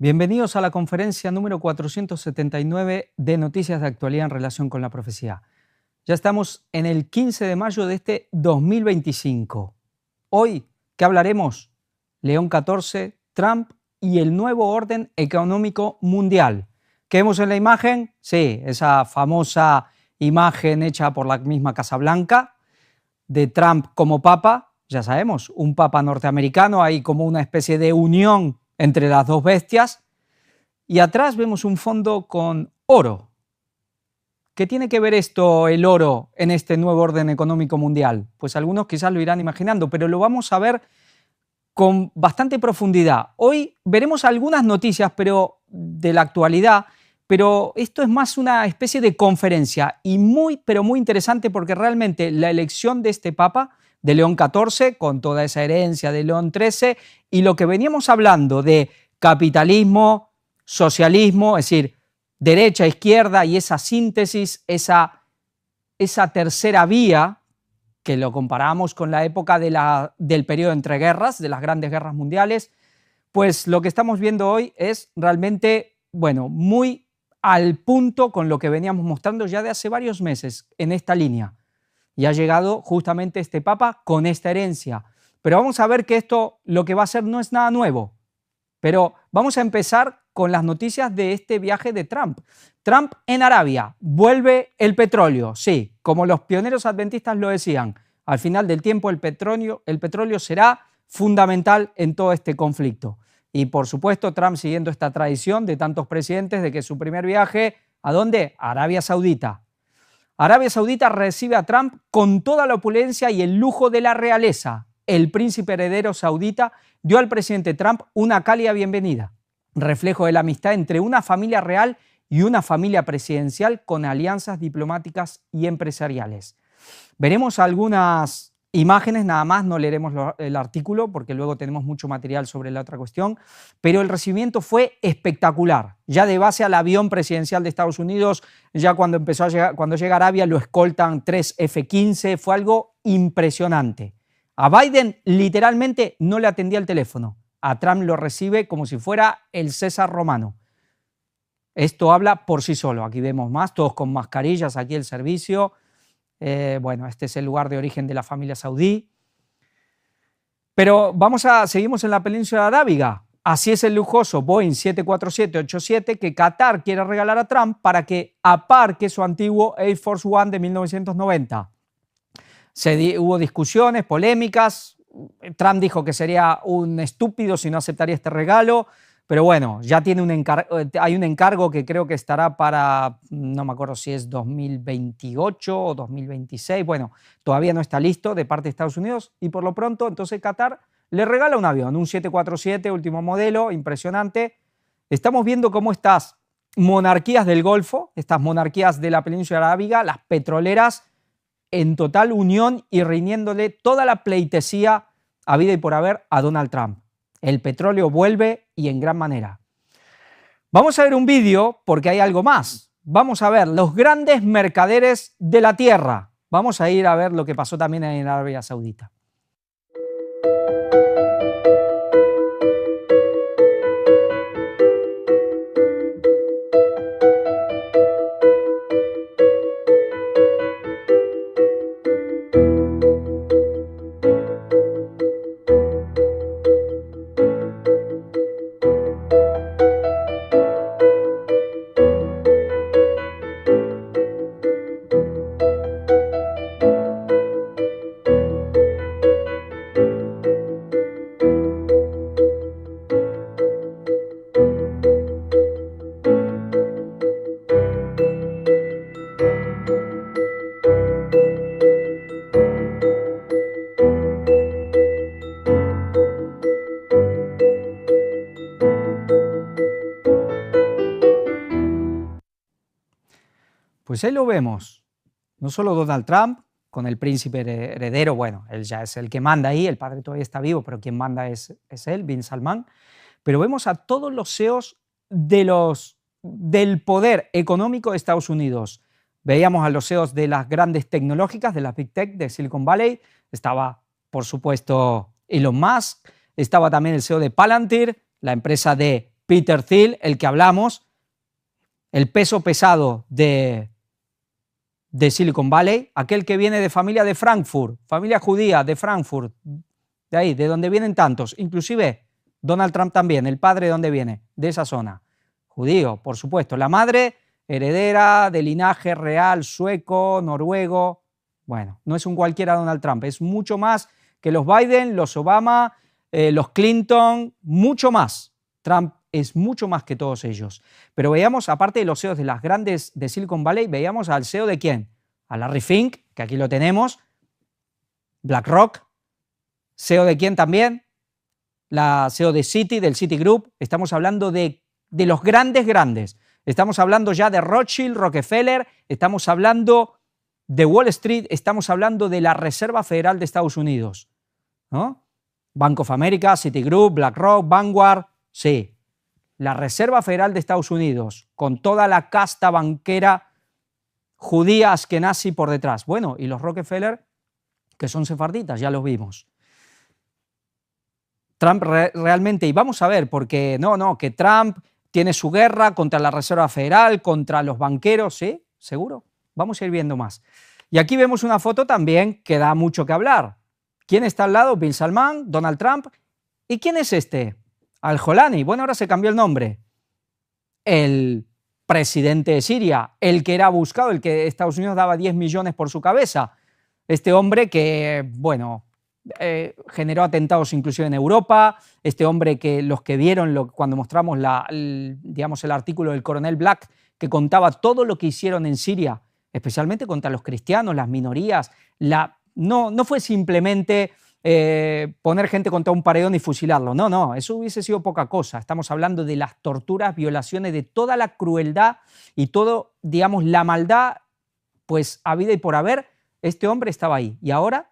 Bienvenidos a la conferencia número 479 de Noticias de Actualidad en relación con la profecía. Ya estamos en el 15 de mayo de este 2025. Hoy, ¿qué hablaremos? León XIV, Trump y el nuevo orden económico mundial. ¿Qué vemos en la imagen? Sí, esa famosa imagen hecha por la misma Casa Blanca de Trump como papa. Ya sabemos, un papa norteamericano, hay como una especie de unión entre las dos bestias, y atrás vemos un fondo con oro. ¿Qué tiene que ver esto, el oro, en este nuevo orden económico mundial? Pues algunos quizás lo irán imaginando, pero lo vamos a ver con bastante profundidad. Hoy veremos algunas noticias de la actualidad, pero esto es más una especie de conferencia y muy interesante, porque realmente la elección de este papa, de León XIV, con toda esa herencia de León XIII, y lo que veníamos hablando de capitalismo, socialismo, es decir, derecha, izquierda, y esa síntesis, esa tercera vía, que lo comparamos con la época del periodo entre guerras, de las grandes guerras mundiales, pues lo que estamos viendo hoy es realmente, muy al punto con lo que veníamos mostrando ya de hace varios meses en esta línea. Y ha llegado justamente este papa con esta herencia. Pero vamos a ver que esto lo que va a hacer no es nada nuevo. Pero vamos a empezar con las noticias de este viaje de Trump. Trump en Arabia, vuelve el petróleo. Sí, como los pioneros adventistas lo decían, al final del tiempo el petróleo será fundamental en todo este conflicto. Y por supuesto Trump siguiendo esta tradición de tantos presidentes de que su primer viaje, ¿a dónde? A Arabia Saudita. Arabia Saudita recibe a Trump con toda la opulencia y el lujo de la realeza. El príncipe heredero saudita dio al presidente Trump una cálida bienvenida, reflejo de la amistad entre una familia real y una familia presidencial con alianzas diplomáticas y empresariales. Veremos algunas imágenes, nada más, no leeremos el artículo porque luego tenemos mucho material sobre la otra cuestión, pero el recibimiento fue espectacular. Ya de base al avión presidencial de Estados Unidos, ya cuando llega a Arabia lo escoltan 3 F-15, fue algo impresionante. A Biden literalmente no le atendía el teléfono, a Trump lo recibe como si fuera el César romano. Esto habla por sí solo, aquí vemos más, todos con mascarillas, aquí el servicio. Este es el lugar de origen de la familia saudí. Pero seguimos en la península arábiga. Así es el lujoso Boeing 747-87 que Qatar quiere regalar a Trump para que aparque su antiguo Air Force One de 1990. Hubo discusiones, polémicas. Trump dijo que sería un estúpido si no aceptaría este regalo. Pero bueno, ya hay un encargo que creo que estará para, no me acuerdo si es 2028 o 2026, todavía no está listo de parte de Estados Unidos, y por lo pronto entonces Qatar le regala un avión, un 747 último modelo, impresionante. Estamos viendo cómo estas monarquías del Golfo, estas monarquías de la península arábiga, las petroleras, en total unión y rindiéndole toda la pleitesía habida y por haber a Donald Trump. El petróleo vuelve y en gran manera. Vamos a ver un vídeo porque hay algo más. Vamos a ver los grandes mercaderes de la tierra. Vamos a ir a ver lo que pasó también en Arabia Saudita. Pues ahí lo vemos, no solo Donald Trump con el príncipe heredero, él ya es el que manda ahí, el padre todavía está vivo, pero quien manda es él, Bin Salman, pero vemos a todos los CEOs del poder económico de Estados Unidos. Veíamos a los CEOs de las grandes tecnológicas, de la Big Tech de Silicon Valley, estaba por supuesto Elon Musk, estaba también el CEO de Palantir, la empresa de Peter Thiel, el que hablamos, el peso pesado de Silicon Valley, aquel que viene de familia de Frankfurt, familia judía de Frankfurt, de ahí, de donde vienen tantos, inclusive Donald Trump también, el padre de donde viene, de esa zona, judío, por supuesto, la madre heredera de linaje real sueco, noruego. Bueno, no es un cualquiera Donald Trump, es mucho más que los Biden, los Obama, los Clinton, mucho más. Trump es mucho más que todos ellos. Pero veíamos, aparte de los CEOs de las grandes de Silicon Valley, veíamos al CEO de ¿quién? A Larry Fink, que aquí lo tenemos, BlackRock, CEO de ¿quién también? La CEO de Citi, del Citigroup. Estamos hablando de los grandes. Estamos hablando ya de Rothschild, Rockefeller, estamos hablando de Wall Street, estamos hablando de la Reserva Federal de Estados Unidos, ¿no? Bank of America, Citigroup, BlackRock, Vanguard, sí. La Reserva Federal de Estados Unidos, con toda la casta banquera judía askenazi por detrás. Bueno, y los Rockefeller, que son sefarditas, ya los vimos. Trump realmente, y vamos a ver, porque que Trump tiene su guerra contra la Reserva Federal, contra los banqueros, ¿sí? ¿Seguro? Vamos a ir viendo más. Y aquí vemos una foto también que da mucho que hablar. ¿Quién está al lado? Bin Salman, Donald Trump. ¿Y quién es este? Al-Jolani. Bueno, ahora se cambió el nombre. El presidente de Siria, el que era buscado, el que Estados Unidos daba 10 millones por su cabeza. Este hombre que, bueno, generó atentados inclusive en Europa, este hombre que los que vieron cuando mostramos digamos, el artículo del coronel Black, que contaba todo lo que hicieron en Siria, especialmente contra los cristianos, las minorías, no fue simplemente poner gente contra un paredón y fusilarlo, no, eso hubiese sido poca cosa. Estamos hablando de las torturas, violaciones, de toda la crueldad y todo, digamos, la maldad, pues habida y por haber, este hombre estaba ahí. Y ahora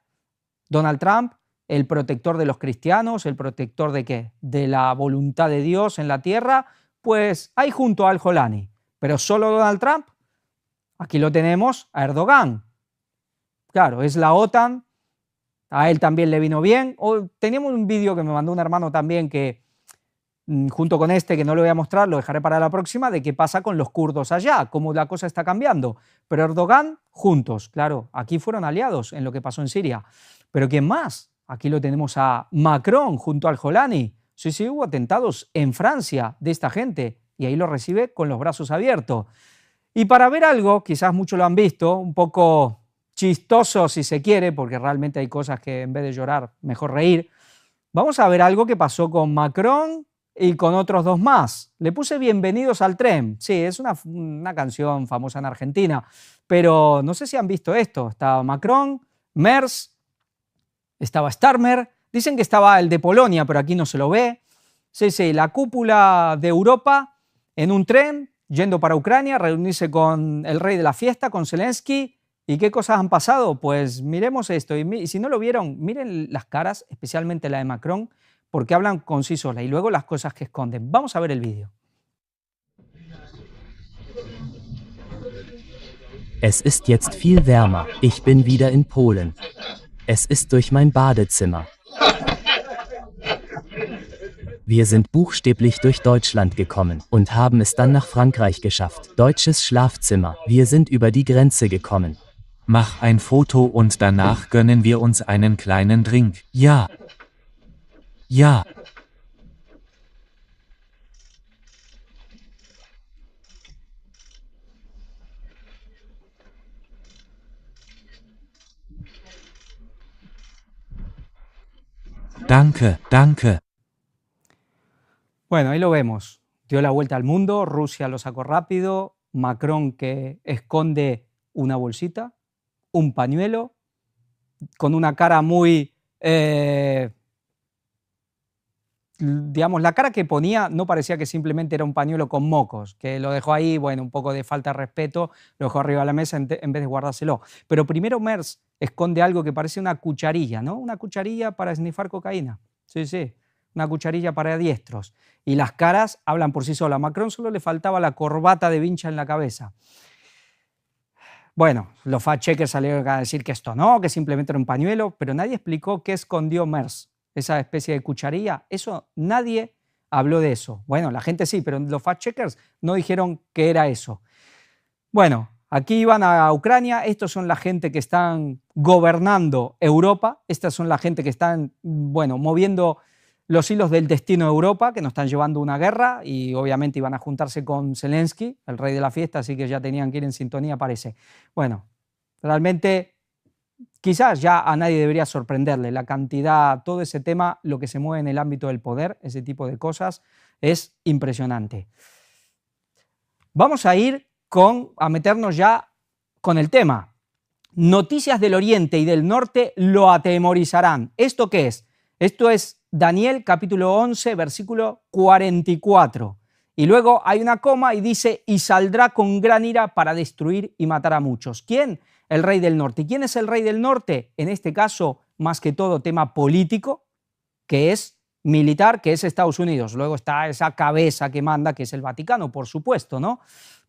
Donald Trump, el protector de los cristianos, el protector de ¿qué? De la voluntad de Dios en la tierra, pues ahí junto a Al-Jolani. Pero solo Donald Trump, aquí lo tenemos a Erdogan. Claro, es la OTAN, a él también le vino bien. Teníamos un vídeo que me mandó un hermano también que, junto con este, que no lo voy a mostrar, lo dejaré para la próxima, de qué pasa con los kurdos allá, cómo la cosa está cambiando. Pero Erdogan, juntos, claro, aquí fueron aliados en lo que pasó en Siria. ¿Pero quién más? Aquí lo tenemos a Macron junto al Jolani. Sí, hubo atentados en Francia de esta gente y ahí lo recibe con los brazos abiertos. Y para ver algo, quizás muchos lo han visto, un poco chistoso si se quiere, porque realmente hay cosas que en vez de llorar, mejor reír, vamos a ver algo que pasó con Macron y con otros dos más. Le puse Bienvenidos al tren. Sí, es una canción famosa en Argentina, pero no sé si han visto esto. Estaba Macron, Merz, estaba Starmer, dicen que estaba el de Polonia, pero aquí no se lo ve. Sí, la cúpula de Europa en un tren, yendo para Ucrania, reunirse con el rey de la fiesta, con Zelensky. ¿Y qué cosas han pasado? Pues miremos esto. Y si no lo vieron, miren las caras, especialmente la de Macron, porque hablan con sí sola y luego las cosas que esconden. Vamos a ver el vídeo. Es ist jetzt viel wärmer. Ich bin wieder in Polen. Es ist durch mein Badezimmer. Wir sind buchstäblich durch Deutschland gekommen und haben es dann nach Frankreich geschafft. Deutsches Schlafzimmer. Wir sind über die Grenze gekommen. Mach ein Foto und danach gönnen wir uns einen kleinen Drink. Ja. Ja. Danke, danke. Bueno, ahí lo vemos. Dio la vuelta al mundo, Rusia lo sacó rápido, Macron que esconde una bolsita, un pañuelo, con una cara muy... digamos, la cara que ponía no parecía que simplemente era un pañuelo con mocos, que lo dejó ahí, bueno, un poco de falta de respeto, lo dejó arriba de la mesa en vez de guardárselo. Pero primero Merz esconde algo que parece una cucharilla, ¿no? Una cucharilla para esnifar cocaína. Sí, una cucharilla para diestros. Y las caras hablan por sí solas. A Macron solo le faltaba la corbata de vincha en la cabeza. Bueno, los fact-checkers salieron a decir que esto no, que simplemente era un pañuelo, pero nadie explicó qué escondió Merz. Esa especie de cucharilla, eso nadie habló de eso. Bueno, la gente sí, pero los fact-checkers no dijeron que era eso. Bueno, aquí iban a Ucrania, estos son la gente que están gobernando Europa, estas son la gente que están, bueno, moviendo los hilos del destino de Europa, que nos están llevando a una guerra y obviamente iban a juntarse con Zelensky, el rey de la fiesta, así que ya tenían que ir en sintonía, parece. Bueno, realmente quizás ya a nadie debería sorprenderle la cantidad, todo ese tema, lo que se mueve en el ámbito del poder, ese tipo de cosas, es impresionante. Vamos a ir a meternos ya con el tema. Noticias del Oriente y del Norte lo atemorizarán. ¿Esto qué es? Esto es Daniel capítulo 11, versículo 44. Y luego hay una coma y dice, y saldrá con gran ira para destruir y matar a muchos. ¿Quién? El rey del norte. ¿Y quién es el rey del norte? En este caso, más que todo, tema político, que es militar, que es Estados Unidos. Luego está esa cabeza que manda, que es el Vaticano, por supuesto, ¿no?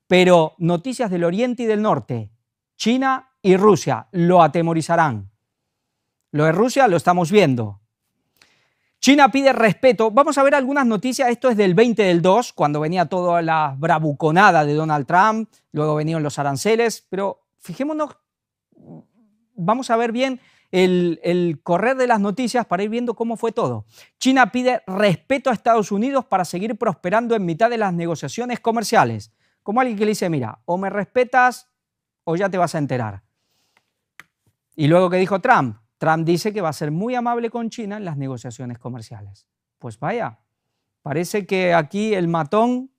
Pero noticias del Oriente y del Norte. China y Rusia lo atemorizarán. Lo de Rusia lo estamos viendo. China pide respeto. Vamos a ver algunas noticias. Esto es del 20 del 2, cuando venía toda la bravuconada de Donald Trump, luego venían los aranceles, pero fijémonos, vamos a ver bien el correr de las noticias para ir viendo cómo fue todo. China pide respeto a Estados Unidos para seguir prosperando en mitad de las negociaciones comerciales. Como alguien que le dice, mira, o me respetas o ya te vas a enterar. Y luego, ¿qué dijo Trump? Trump dice que va a ser muy amable con China en las negociaciones comerciales. Pues vaya, parece que aquí el matón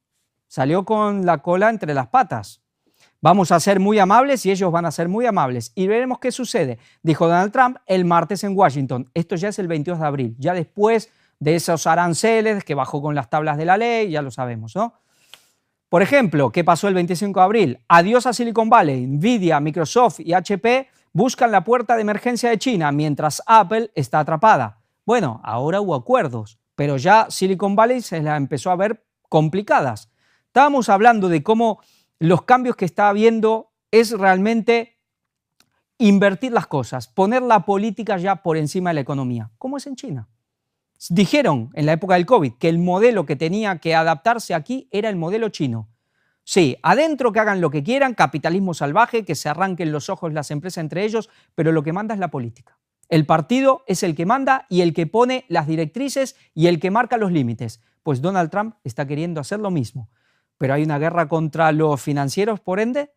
salió con la cola entre las patas. Vamos a ser muy amables y ellos van a ser muy amables. Y veremos qué sucede, dijo Donald Trump el martes en Washington. Esto ya es el 22 de abril, ya después de esos aranceles que bajó con las tablas de la ley, ya lo sabemos, ¿no? Por ejemplo, ¿qué pasó el 25 de abril? Adiós a Silicon Valley, Nvidia, Microsoft y HP buscan la puerta de emergencia de China mientras Apple está atrapada. Bueno, ahora hubo acuerdos, pero ya Silicon Valley se la empezó a ver complicadas. Estábamos hablando de cómo los cambios que está habiendo es realmente invertir las cosas, poner la política ya por encima de la economía, como es en China. Dijeron en la época del COVID que el modelo que tenía que adaptarse aquí era el modelo chino. Sí, adentro que hagan lo que quieran, capitalismo salvaje, que se arranquen los ojos las empresas entre ellos, pero lo que manda es la política. El partido es el que manda y el que pone las directrices y el que marca los límites. Pues Donald Trump está queriendo hacer lo mismo. Pero hay una guerra contra los financieros, por ende.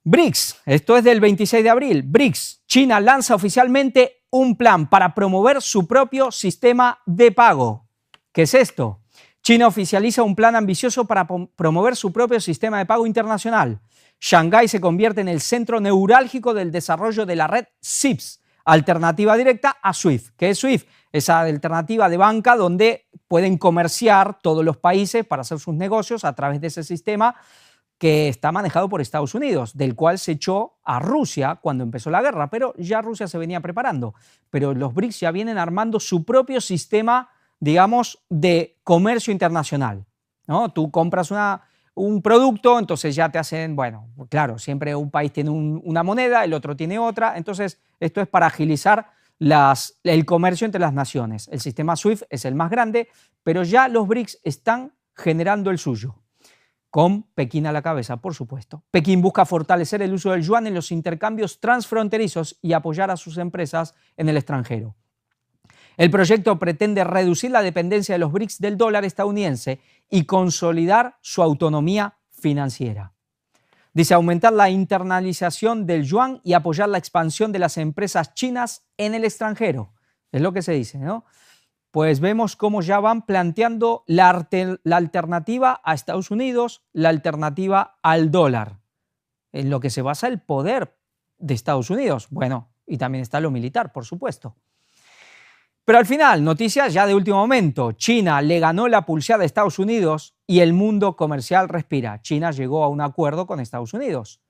BRICS, esto es del 26 de abril. BRICS, China lanza oficialmente un plan para promover su propio sistema de pago. ¿Qué es esto? China oficializa un plan ambicioso para promover su propio sistema de pago internacional. Shanghái se convierte en el centro neurálgico del desarrollo de la red SIPS, alternativa directa a SWIFT. ¿Qué es SWIFT? Esa alternativa de banca donde pueden comerciar todos los países para hacer sus negocios a través de ese sistema que está manejado por Estados Unidos, del cual se echó a Rusia cuando empezó la guerra, pero ya Rusia se venía preparando. Pero los BRICS ya vienen armando su propio sistema, digamos, de comercio internacional, ¿no? Tú compras un producto, entonces ya te hacen, bueno, claro, siempre un país tiene una moneda, el otro tiene otra, entonces esto es para agilizar el comercio entre las naciones. El sistema SWIFT es el más grande, pero ya los BRICS están generando el suyo, con Pekín a la cabeza, por supuesto. Pekín busca fortalecer el uso del yuan en los intercambios transfronterizos y apoyar a sus empresas en el extranjero. El proyecto pretende reducir la dependencia de los BRICS del dólar estadounidense y consolidar su autonomía financiera. Dice aumentar la internalización del yuan y apoyar la expansión de las empresas chinas en el extranjero. Es lo que se dice, ¿no? Pues vemos cómo ya van planteando la alternativa a Estados Unidos, la alternativa al dólar, en lo que se basa el poder de Estados Unidos. Bueno, y también está lo militar, por supuesto. Pero al final, noticias ya de último momento. China le ganó la pulseada a Estados Unidos y el mundo comercial respira. China llegó a un acuerdo con Estados Unidos.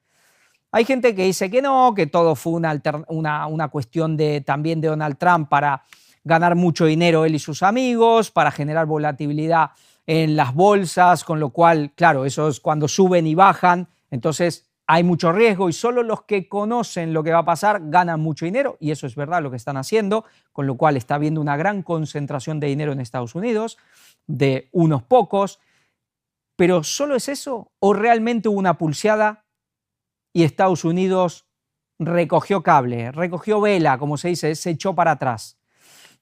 Hay gente que dice que no, que todo fue una cuestión también de Donald Trump para ganar mucho dinero él y sus amigos, para generar volatilidad en las bolsas, con lo cual, claro, eso es cuando suben y bajan. Entonces hay mucho riesgo y solo los que conocen lo que va a pasar ganan mucho dinero, y eso es verdad lo que están haciendo, con lo cual está habiendo una gran concentración de dinero en Estados Unidos, de unos pocos. ¿Pero solo es eso o realmente hubo una pulseada y Estados Unidos recogió cable, recogió vela, como se dice, se echó para atrás?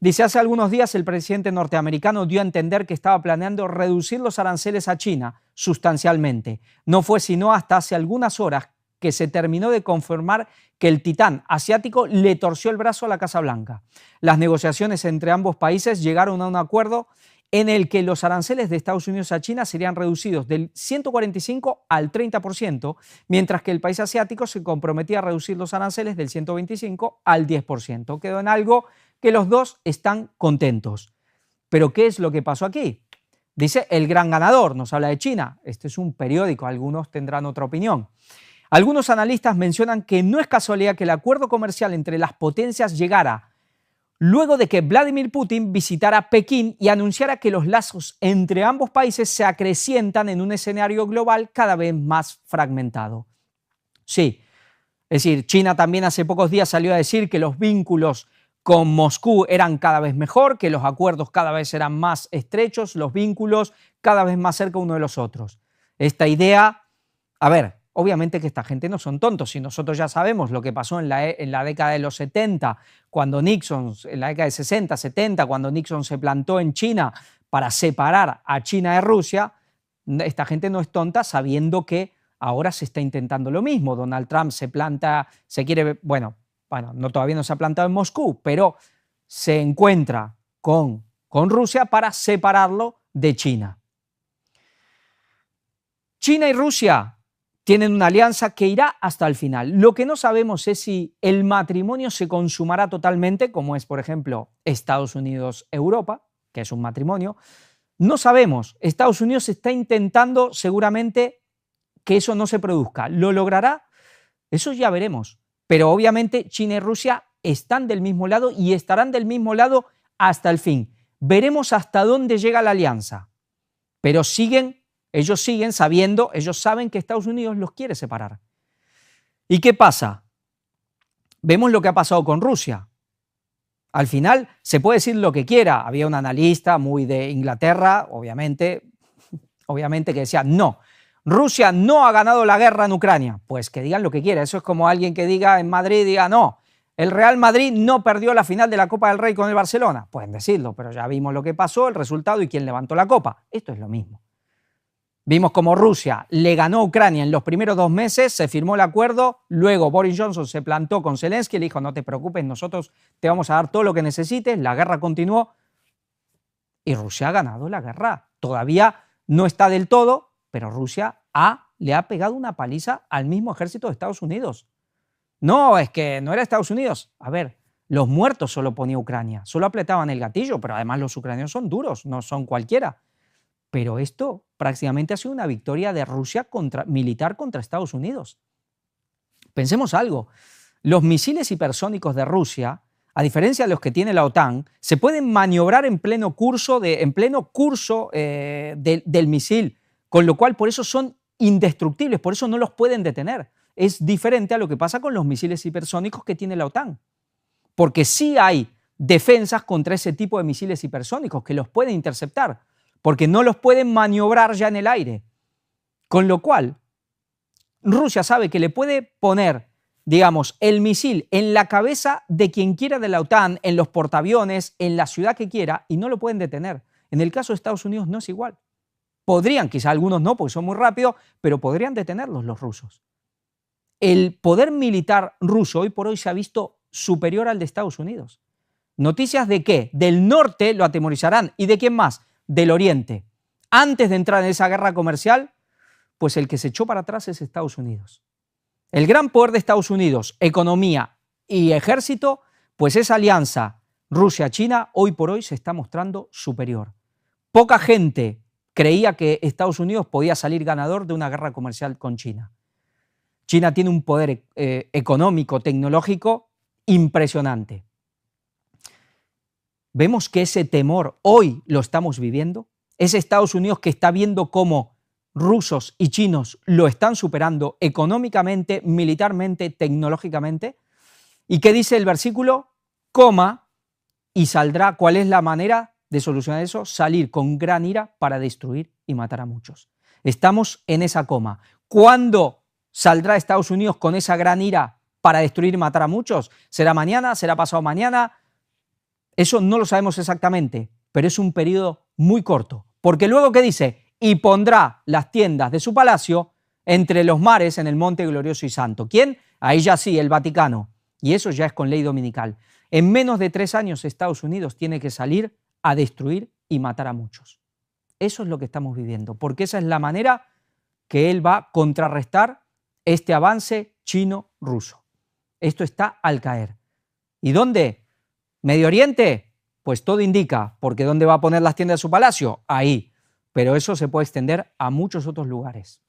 Dice, hace algunos días el presidente norteamericano dio a entender que estaba planeando reducir los aranceles a China sustancialmente. No fue sino hasta hace algunas horas que se terminó de confirmar que el titán asiático le torció el brazo a la Casa Blanca. Las negociaciones entre ambos países llegaron a un acuerdo en el que los aranceles de Estados Unidos a China serían reducidos del 145 al 30%, mientras que el país asiático se comprometía a reducir los aranceles del 125 al 10%. Quedó en algo que los dos están contentos. ¿Pero qué es lo que pasó aquí? Dice el gran ganador, nos habla de China. Este es un periódico, algunos tendrán otra opinión. Algunos analistas mencionan que no es casualidad que el acuerdo comercial entre las potencias llegara luego de que Vladimir Putin visitara Pekín y anunciara que los lazos entre ambos países se acrecientan en un escenario global cada vez más fragmentado. Sí, es decir, China también hace pocos días salió a decir que los vínculos con Moscú eran cada vez mejor, que los acuerdos cada vez eran más estrechos, los vínculos cada vez más cerca uno de los otros. Esta idea, a ver, obviamente que esta gente no son tontos, y nosotros ya sabemos lo que pasó en la década de los 70, cuando Nixon, en la década de 60, 70, cuando Nixon se plantó en China para separar a China de Rusia. Esta gente no es tonta sabiendo que ahora se está intentando lo mismo. Donald Trump se planta, se quiere, bueno, no, todavía no se ha plantado en Moscú, pero se encuentra con Rusia para separarlo de China. China y Rusia tienen una alianza que irá hasta el final. Lo que no sabemos es si el matrimonio se consumará totalmente, como es, por ejemplo, Estados Unidos-Europa, que es un matrimonio. No sabemos. Estados Unidos está intentando seguramente que eso no se produzca. ¿Lo logrará? Eso ya veremos. Pero obviamente China y Rusia están del mismo lado y estarán del mismo lado hasta el fin. Veremos hasta dónde llega la alianza. Pero ellos siguen sabiendo, ellos saben que Estados Unidos los quiere separar. ¿Y qué pasa? Vemos lo que ha pasado con Rusia. Al final se puede decir lo que quiera. Había un analista muy de Inglaterra, obviamente que decía, no, Rusia no ha ganado la guerra en Ucrania. Pues que digan lo que quiera. Eso es como alguien que diga en Madrid, diga, no, el Real Madrid no perdió la final de la Copa del Rey con el Barcelona. Pueden decirlo, pero ya vimos lo que pasó, el resultado y quién levantó la copa. Esto es lo mismo. Vimos como Rusia le ganó a Ucrania en los primeros 2 meses, se firmó el acuerdo, luego Boris Johnson se plantó con Zelensky y le dijo, no te preocupes, nosotros te vamos a dar todo lo que necesites, la guerra continuó y Rusia ha ganado la guerra. Todavía no está del todo, pero Rusia le ha pegado una paliza al mismo ejército de Estados Unidos. No, es que no era Estados Unidos. A ver, los muertos solo ponía Ucrania, solo apretaban el gatillo, pero además los ucranianos son duros, no son cualquiera. Pero esto prácticamente ha sido una victoria de Rusia militar contra Estados Unidos. Pensemos algo, los misiles hipersónicos de Rusia, a diferencia de los que tiene la OTAN, se pueden maniobrar en pleno curso del misil, con lo cual por eso son indestructibles, por eso no los pueden detener. Es diferente a lo que pasa con los misiles hipersónicos que tiene la OTAN, porque sí hay defensas contra ese tipo de misiles hipersónicos que los pueden interceptar, porque no los pueden maniobrar ya en el aire. Con lo cual, Rusia sabe que le puede poner, digamos, el misil en la cabeza de quien quiera de la OTAN, en los portaaviones, en la ciudad que quiera, y no lo pueden detener. En el caso de Estados Unidos no es igual. Podrían, quizá algunos no, porque son muy rápidos, pero podrían detenerlos los rusos. El poder militar ruso hoy por hoy se ha visto superior al de Estados Unidos. ¿Noticias de qué? Del norte lo atemorizarán. ¿Y de quién más? Del oriente. Antes de entrar en esa guerra comercial, pues el que se echó para atrás es Estados Unidos. El gran poder de Estados Unidos, economía y ejército, pues esa alianza Rusia-China hoy por hoy se está mostrando superior. Poca gente creía que Estados Unidos podía salir ganador de una guerra comercial con China. China tiene un poder económico, tecnológico impresionante. Vemos que ese temor hoy lo estamos viviendo. Es Estados Unidos que está viendo cómo rusos y chinos lo están superando económicamente, militarmente, tecnológicamente. ¿Y qué dice el versículo? Coma, y saldrá. ¿Cuál es la manera de solucionar eso? Salir con gran ira para destruir y matar a muchos. Estamos en esa coma. ¿Cuándo saldrá Estados Unidos con esa gran ira para destruir y matar a muchos? ¿Será mañana? ¿Será pasado mañana? Eso no lo sabemos exactamente, pero es un periodo muy corto. Porque luego, ¿qué dice? Y pondrá las tiendas de su palacio entre los mares en el monte glorioso y santo. ¿Quién? Ahí ya sí, el Vaticano. Y eso ya es con ley dominical. En menos de 3 años Estados Unidos tiene que salir a destruir y matar a muchos. Eso es lo que estamos viviendo, porque esa es la manera que él va a contrarrestar este avance chino-ruso. Esto está al caer. ¿Y dónde? ¿Medio Oriente? Pues todo indica, porque ¿dónde va a poner las tiendas de su palacio? Ahí. Pero eso se puede extender a muchos otros lugares.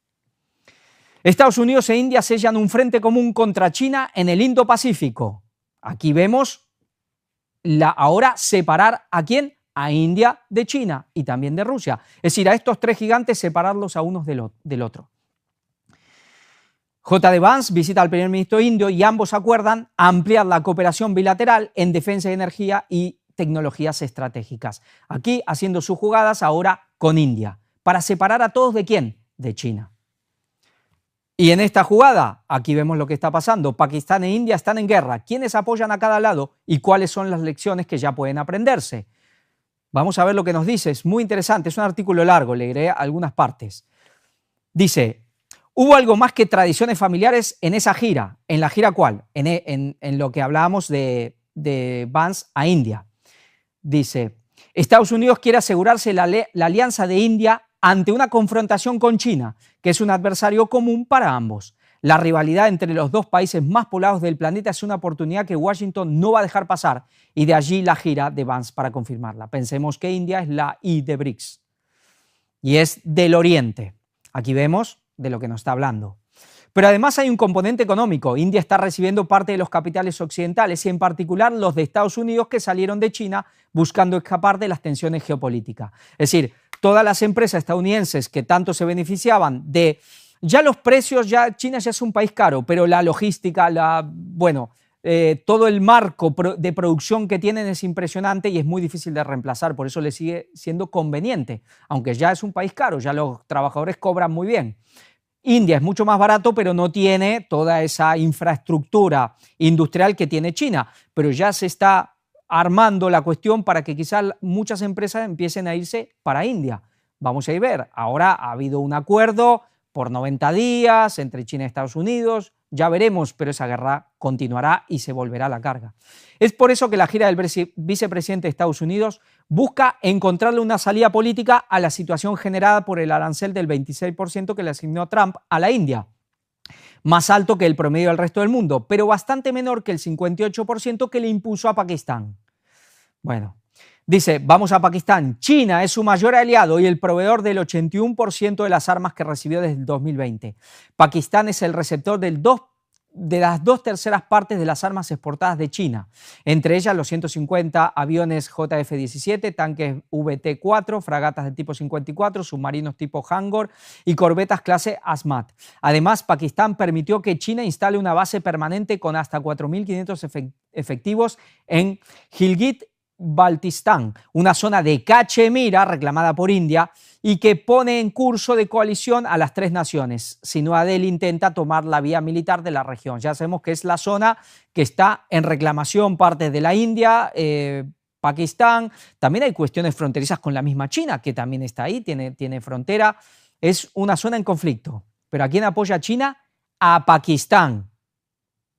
Estados Unidos e India sellan un frente común contra China en el Indo-Pacífico. Aquí vemos ahora separar ¿a quién? A India de China y también de Rusia. Es decir, a estos 3 gigantes separarlos a unos del otro. J.D. Vance visita al primer ministro indio y ambos acuerdan ampliar la cooperación bilateral en defensa de energía y tecnologías estratégicas. Aquí haciendo sus jugadas ahora con India. ¿Para separar a todos de quién? De China. Y en esta jugada, aquí vemos lo que está pasando. Pakistán e India están en guerra. ¿Quiénes apoyan a cada lado y cuáles son las lecciones que ya pueden aprenderse? Vamos a ver lo que nos dice. Es muy interesante. Es un artículo largo. Leeré algunas partes. Dice, hubo algo más que tradiciones familiares en esa gira. ¿En la gira cuál? En lo que hablábamos de Vance a India. Dice, Estados Unidos quiere asegurarse la alianza de India ante una confrontación con China, que es un adversario común para ambos. La rivalidad entre los dos países más poblados del planeta es una oportunidad que Washington no va a dejar pasar, y de allí la gira de Vance para confirmarla. Pensemos que India es la I de BRICS y es del Oriente. Aquí vemos de lo que nos está hablando. Pero además hay un componente económico. India está recibiendo parte de los capitales occidentales y en particular los de Estados Unidos que salieron de China buscando escapar de las tensiones geopolíticas. Es decir, todas las empresas estadounidenses que tanto se beneficiaban de ya los precios, ya China ya es un país caro, pero la logística, todo el marco de producción que tienen es impresionante y es muy difícil de reemplazar, por eso le sigue siendo conveniente, aunque ya es un país caro, ya los trabajadores cobran muy bien. India es mucho más barato, pero no tiene toda esa infraestructura industrial que tiene China, pero ya se está armando la cuestión para que quizás muchas empresas empiecen a irse para India. Vamos a ir a ver, ahora ha habido un acuerdo por 90 días entre China y Estados Unidos, ya veremos, pero esa guerra continuará y se volverá a la carga. Es por eso que la gira del vicepresidente de Estados Unidos busca encontrarle una salida política a la situación generada por el arancel del 26% que le asignó Trump a la India, más alto que el promedio del resto del mundo, pero bastante menor que el 58% que le impuso a Pakistán. Bueno, dice, vamos a Pakistán. China es su mayor aliado y el proveedor del 81% de las armas que recibió desde el 2020. Pakistán es el receptor de las 2/3 partes de las armas exportadas de China, entre ellas los 150 aviones JF-17, tanques VT-4, fragatas de tipo 54, submarinos tipo Hangor y corbetas clase Asmat. Además, Pakistán permitió que China instale una base permanente con hasta 4.500 efectivos en Gilgit-Baltistán, una zona de cachemira reclamada por India y que pone en curso de coalición a las 3 naciones. Si Nueva Delhi intenta tomar la vía militar de la región. Ya sabemos que es la zona que está en reclamación parte de la India, Pakistán. También hay cuestiones fronterizas con la misma China, que también está ahí, tiene frontera. Es una zona en conflicto. ¿Pero a quién apoya China? A Pakistán.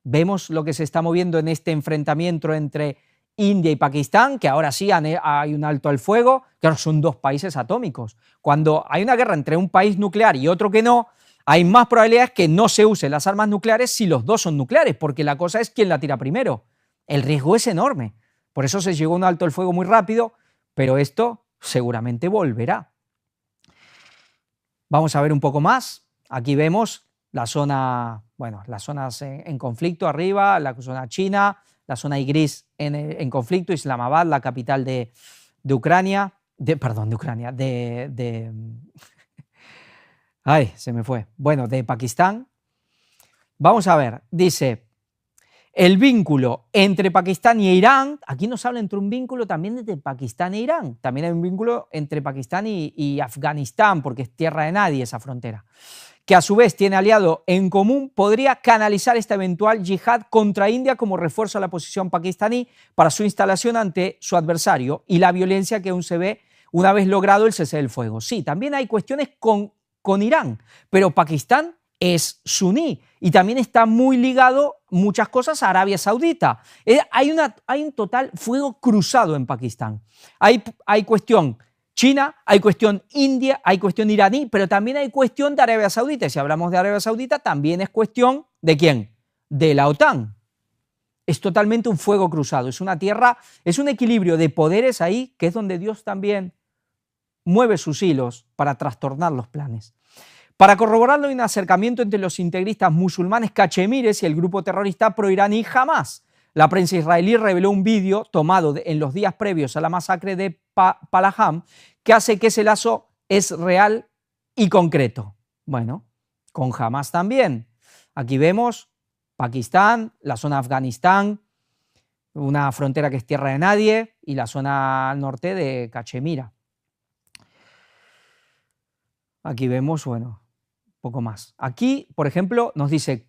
Vemos lo que se está moviendo en este enfrentamiento entre India y Pakistán, que ahora sí hay un alto al fuego, claro, son 2 países atómicos. Cuando hay una guerra entre un país nuclear y otro que no, hay más probabilidades que no se usen las armas nucleares si los dos son nucleares, porque la cosa es quién la tira primero. El riesgo es enorme. Por eso se llegó a un alto al fuego muy rápido, pero esto seguramente volverá. Vamos a ver un poco más. Aquí vemos la zona, las zonas en conflicto arriba, la zona china, la zona gris en conflicto, Islamabad, la capital de Ucrania, de Ay, se me fue. Bueno, de Pakistán. Vamos a ver, dice, el vínculo entre Pakistán y Irán, aquí nos habla entre un vínculo también entre Pakistán e Irán, también hay un vínculo entre Pakistán y Afganistán, porque es tierra de nadie esa frontera, que a su vez tiene aliado en común, podría canalizar esta eventual yihad contra India como refuerzo a la posición pakistaní para su instalación ante su adversario y la violencia que aún se ve una vez logrado el cese del fuego. Sí, también hay cuestiones con Irán, pero Pakistán es suní y también está muy ligado muchas cosas a Arabia Saudita. Hay un total fuego cruzado en Pakistán. Hay cuestión China, hay cuestión India, hay cuestión iraní, pero también hay cuestión de Arabia Saudita. Y si hablamos de Arabia Saudita, también es cuestión ¿de quién? De la OTAN. Es totalmente un fuego cruzado. Es una tierra, es un equilibrio de poderes ahí, que es donde Dios también mueve sus hilos para trastornar los planes. Para corroborarlo, hay un acercamiento entre los integristas musulmanes cachemires y el grupo terrorista proiraní Hamas. La prensa israelí reveló un vídeo tomado en los días previos a la masacre de Palaham que hace que ese lazo es real y concreto. Bueno, con Hamas también. Aquí vemos Pakistán, la zona de Afganistán, una frontera que es tierra de nadie, y la zona al norte de Cachemira. Aquí vemos, bueno, poco más. Aquí, por ejemplo, nos dice,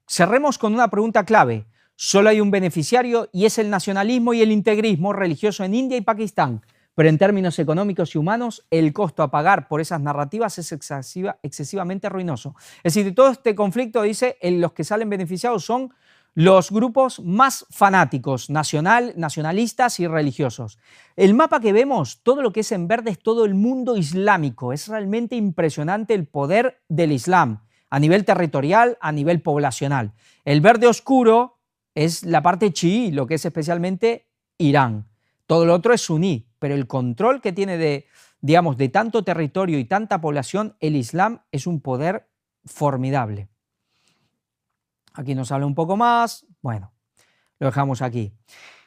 cerremos con una pregunta clave. Solo hay un beneficiario y es el nacionalismo y el integrismo religioso en India y Pakistán, pero en términos económicos y humanos, el costo a pagar por esas narrativas es excesivamente ruinoso. Es decir, de todo este conflicto, dice, los que salen beneficiados son los grupos más fanáticos, nacionalistas y religiosos. El mapa que vemos, todo lo que es en verde es todo el mundo islámico. Es realmente impresionante el poder del Islam a nivel territorial, a nivel poblacional. El verde oscuro es la parte chií, lo que es especialmente Irán. Todo lo otro es suní, pero el control que tiene de tanto territorio y tanta población, el Islam es un poder formidable. Aquí nos habla un poco más, bueno, lo dejamos aquí.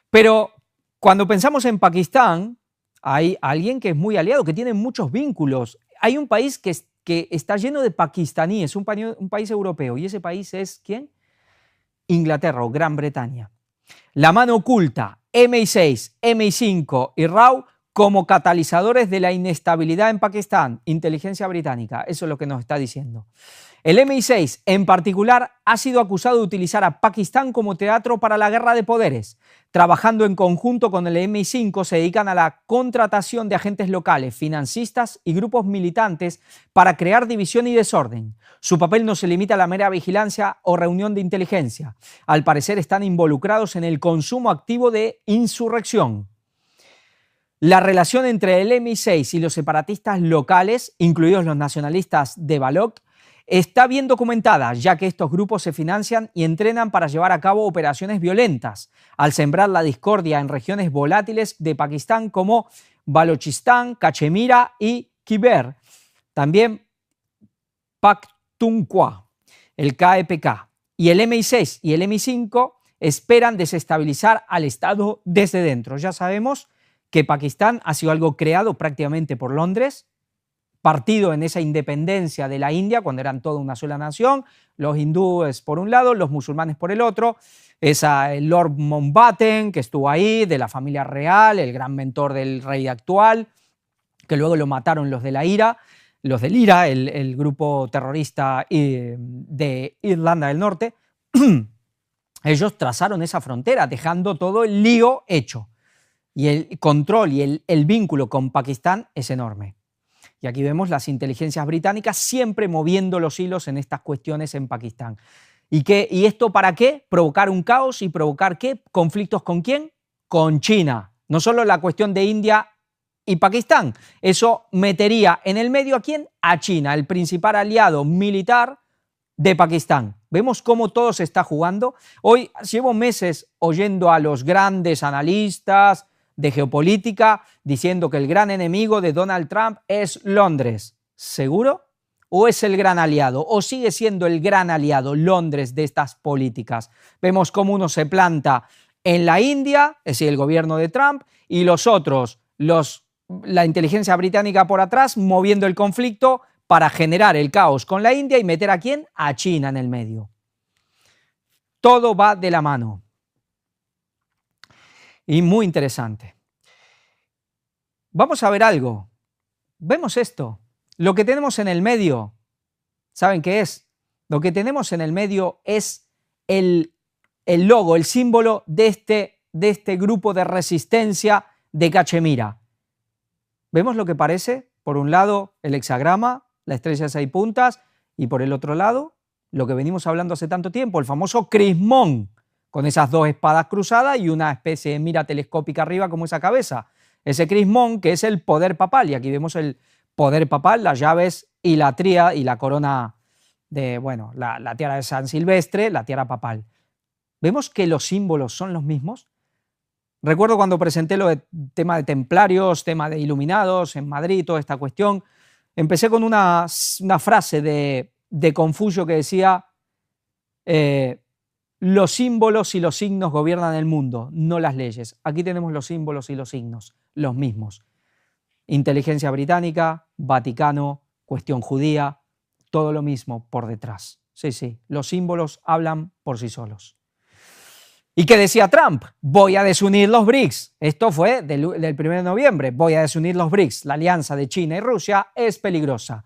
Pero cuando pensamos en Pakistán, hay alguien que es muy aliado, que tiene muchos vínculos. Hay un país que está lleno de pakistaníes, un país europeo, y ese país es, ¿quién? Inglaterra o Gran Bretaña. La mano oculta, MI6, MI5 y RAW como catalizadores de la inestabilidad en Pakistán, inteligencia británica, eso es lo que nos está diciendo. El MI6 en particular ha sido acusado de utilizar a Pakistán como teatro para la guerra de poderes. Trabajando en conjunto con el MI5 se dedican a la contratación de agentes locales, financistas y grupos militantes para crear división y desorden. Su papel no se limita a la mera vigilancia o reunión de inteligencia. Al parecer están involucrados en el consumo activo de insurrección. La relación entre el MI6 y los separatistas locales, incluidos los nacionalistas de Baloch, está bien documentada, ya que estos grupos se financian y entrenan para llevar a cabo operaciones violentas, al sembrar la discordia en regiones volátiles de Pakistán como Balochistán, Cachemira y Khyber. También Pakhtunkhwa, el KPK, y el MI6 y el MI5 esperan desestabilizar al Estado desde dentro. Ya sabemos que Pakistán ha sido algo creado prácticamente por Londres, partido en esa independencia de la India cuando eran toda una sola nación, los hindúes por un lado, los musulmanes por el otro, el Lord Mountbatten que estuvo ahí, de la familia real, el gran mentor del rey actual, que luego lo mataron los del IRA, el grupo terrorista de Irlanda del Norte. Ellos trazaron esa frontera, dejando todo el lío hecho. Y el control y el vínculo con Pakistán es enorme. Y aquí vemos las inteligencias británicas siempre moviendo los hilos en estas cuestiones en Pakistán. ¿Y esto para qué? Provocar un caos y provocar ¿qué? ¿Conflictos con quién? Con China. No solo la cuestión de India y Pakistán. Eso metería en el medio ¿a quién? A China, el principal aliado militar de Pakistán. Vemos cómo todo se está jugando. Hoy llevo meses oyendo a los grandes analistas de geopolítica diciendo que el gran enemigo de Donald Trump es Londres. ¿Seguro? ¿O es el gran aliado? ¿O sigue siendo el gran aliado Londres de estas políticas? Vemos cómo uno se planta en la India, es decir, el gobierno de Trump, y los otros, la inteligencia británica por atrás, moviendo el conflicto para generar el caos con la India y meter ¿a quién? A China en el medio. Todo va de la mano. Y muy interesante. Vamos a ver algo. Vemos esto. Lo que tenemos en el medio, ¿saben qué es? Lo que tenemos en el medio es el logo, el símbolo de este grupo de resistencia de Cachemira. ¿Vemos lo que parece? Por un lado, el hexagrama, la estrella de 6 puntas, y por el otro lado, lo que venimos hablando hace tanto tiempo, el famoso crismón, con esas 2 espadas cruzadas y una especie de mira telescópica arriba como esa cabeza. Ese crismón que es el poder papal, y aquí vemos el poder papal, las llaves y la tríada y la corona de, bueno, la tiara de San Silvestre, la tiara papal. ¿Vemos que los símbolos son los mismos? Recuerdo cuando presenté lo de tema de templarios, tema de iluminados en Madrid, toda esta cuestión, empecé con una frase de Confucio que decía, los símbolos y los signos gobiernan el mundo, no las leyes. Aquí tenemos los símbolos y los signos, los mismos. Inteligencia británica, Vaticano, cuestión judía, todo lo mismo por detrás. Sí, sí, los símbolos hablan por sí solos. ¿Y qué decía Trump? Voy a desunir los BRICS. Esto fue del 1 de noviembre. Voy a desunir los BRICS. La alianza de China y Rusia es peligrosa.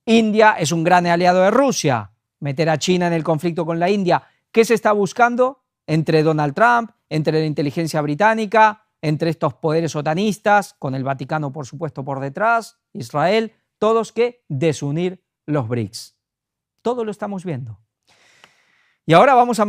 India es un gran aliado de Rusia. Meter a China en el conflicto con la India. ¿Qué se está buscando? Entre Donald Trump, entre la inteligencia británica, entre estos poderes otanistas, con el Vaticano, por supuesto, por detrás, Israel, todos que desunir los BRICS. Todo lo estamos viendo. Y ahora vamos a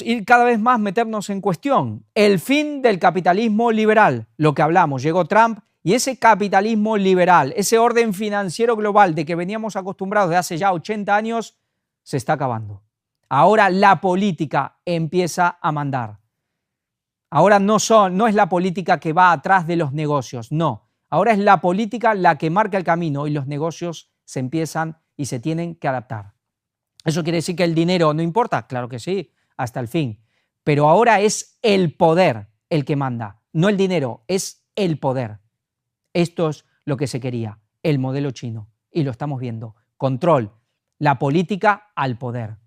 ir cada vez más meternos en cuestión. El fin del capitalismo liberal, lo que hablamos, llegó Trump y ese capitalismo liberal, ese orden financiero global de que veníamos acostumbrados de hace ya 80 años, se está acabando. Ahora la política empieza a mandar. Ahora no es la política que va atrás de los negocios, no. Ahora es la política la que marca el camino y los negocios se empiezan y se tienen que adaptar. ¿Eso quiere decir que el dinero no importa? Claro que sí, hasta el fin. Pero ahora es el poder el que manda, no el dinero, es el poder. Esto es lo que se quería, el modelo chino. Y lo estamos viendo. Control, la política al poder.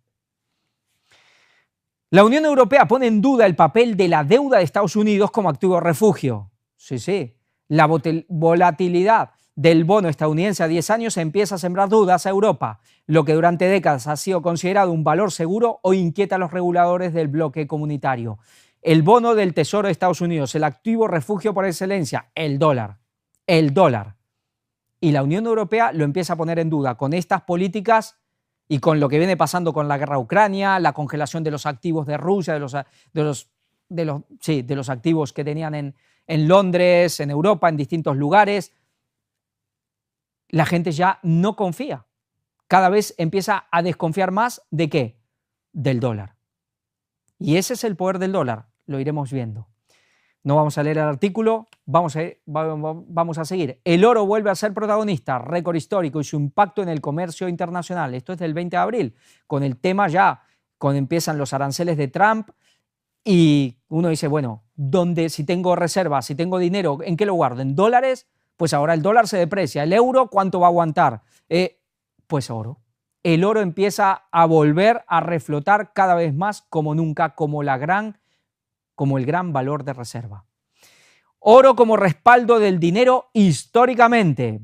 La Unión Europea pone en duda el papel de la deuda de Estados Unidos como activo de refugio. Sí, sí. La volatilidad del bono estadounidense a 10 años empieza a sembrar dudas a Europa. Lo que durante décadas ha sido considerado un valor seguro hoy inquieta a los reguladores del bloque comunitario. El bono del Tesoro de Estados Unidos, el activo refugio por excelencia, el dólar. El dólar. Y la Unión Europea lo empieza a poner en duda con estas políticas y con lo que viene pasando con la guerra a Ucrania, la congelación de los activos de Rusia, de los activos que tenían en Londres, en Europa, en distintos lugares. La gente ya no confía. Cada vez empieza a desconfiar más ¿de qué? Del dólar. Y ese es el poder del dólar, lo iremos viendo. No vamos a leer el artículo, vamos a seguir. El oro vuelve a ser protagonista, récord histórico y su impacto en el comercio internacional. Esto es del 20 de abril, con el tema ya, cuando empiezan los aranceles de Trump y uno dice, bueno, si tengo reservas, si tengo dinero, ¿en qué lo guardo? ¿En dólares? Pues ahora el dólar se deprecia. ¿El euro cuánto va a aguantar? Pues oro. El oro empieza a volver a reflotar cada vez más como nunca, como el gran valor de reserva. Oro como respaldo del dinero históricamente.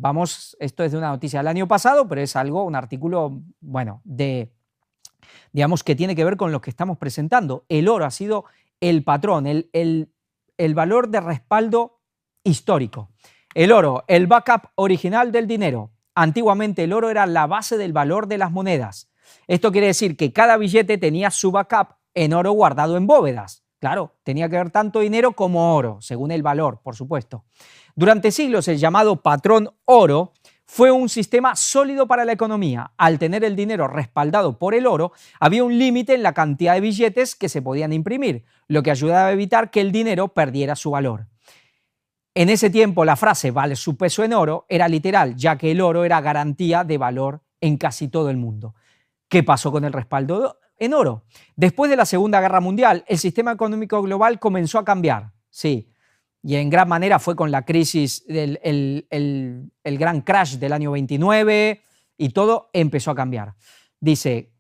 Esto es de una noticia del año pasado, pero es un artículo, digamos que tiene que ver con lo que estamos presentando. El oro ha sido el patrón, el valor de respaldo histórico. El oro, el backup original del dinero. Antiguamente el oro era la base del valor de las monedas. Esto quiere decir que cada billete tenía su backup en oro guardado en bóvedas. Claro, tenía que haber tanto dinero como oro, según el valor, por supuesto. Durante siglos el llamado patrón oro fue un sistema sólido para la economía. Al tener el dinero respaldado por el oro, había un límite en la cantidad de billetes que se podían imprimir, lo que ayudaba a evitar que el dinero perdiera su valor. En ese tiempo la frase vale su peso en oro era literal, ya que el oro era garantía de valor en casi todo el mundo. ¿Qué pasó con el respaldo en oro? Después de la Segunda Guerra Mundial, el sistema económico global comenzó a cambiar, sí, y en gran manera fue con la crisis, el gran crash del año 29, y todo empezó a cambiar. Dice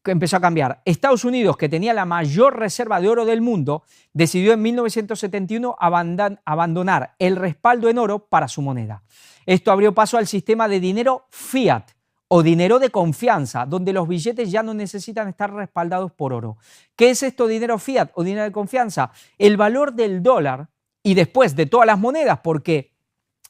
que empezó a cambiar. Estados Unidos, que tenía la mayor reserva de oro del mundo, decidió en 1971 abandonar el respaldo en oro para su moneda. Esto abrió paso al sistema de dinero fiat o dinero de confianza, donde los billetes ya no necesitan estar respaldados por oro. ¿Qué es esto, dinero fiat o dinero de confianza? El valor del dólar y después de todas las monedas, porque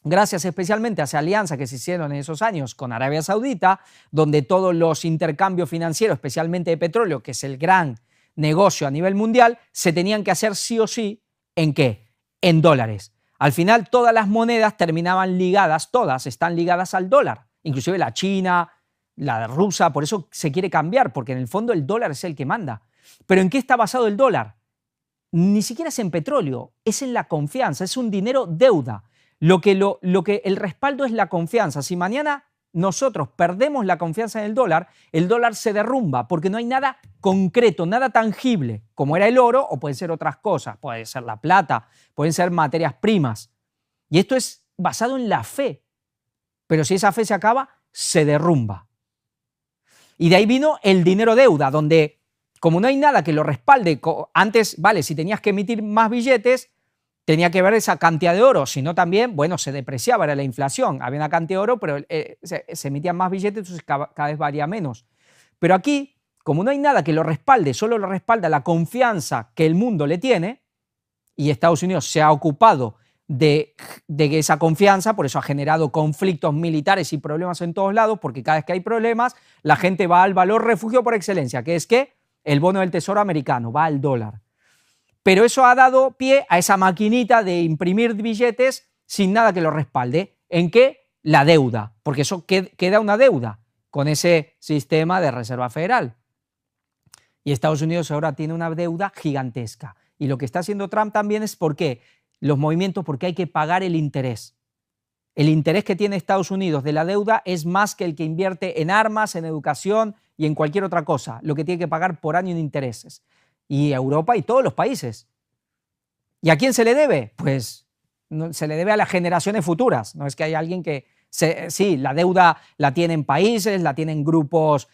gracias especialmente a esa alianza que se hicieron en esos años con Arabia Saudita, donde todos los intercambios financieros, especialmente de petróleo, que es el gran negocio a nivel mundial, se tenían que hacer sí o sí, ¿en qué? En dólares. Al final todas las monedas terminaban ligadas, todas están ligadas al dólar, inclusive la china, la rusa, por eso se quiere cambiar, porque en el fondo el dólar es el que manda. ¿Pero en qué está basado el dólar? Ni siquiera es en petróleo, es en la confianza, es un dinero deuda. Lo que el respaldo es la confianza. Si mañana nosotros perdemos la confianza en el dólar se derrumba porque no hay nada concreto, nada tangible, como era el oro o pueden ser otras cosas, puede ser la plata, pueden ser materias primas. Y esto es basado en la fe. Pero si esa fe se acaba, se derrumba. Y de ahí vino el dinero deuda, donde como no hay nada que lo respalde, antes, vale, si tenías que emitir más billetes, tenía que ver esa cantidad de oro, si no también, bueno, se depreciaba, era la inflación, había una cantidad de oro, pero se emitían más billetes, entonces cada vez valía menos. Pero aquí, como no hay nada que lo respalde, solo lo respalda la confianza que el mundo le tiene, y Estados Unidos se ha ocupado de esa confianza, por eso ha generado conflictos militares y problemas en todos lados, porque cada vez que hay problemas, la gente va al valor refugio por excelencia, que es que el bono del Tesoro americano, va al dólar. Pero eso ha dado pie a esa maquinita de imprimir billetes sin nada que lo respalde. ¿En qué? La deuda, porque eso queda una deuda con ese sistema de Reserva Federal. Y Estados Unidos ahora tiene una deuda gigantesca. Y lo que está haciendo Trump también es ¿por qué? Los movimientos, porque hay que pagar el interés. El interés que tiene Estados Unidos de la deuda es más que el que invierte en armas, en educación y en cualquier otra cosa, lo que tiene que pagar por año en intereses. Y Europa y todos los países. ¿Y a quién se le debe? Pues se le debe a las generaciones futuras. No es que haya alguien que... sí, la deuda la tienen países, la tienen grupos,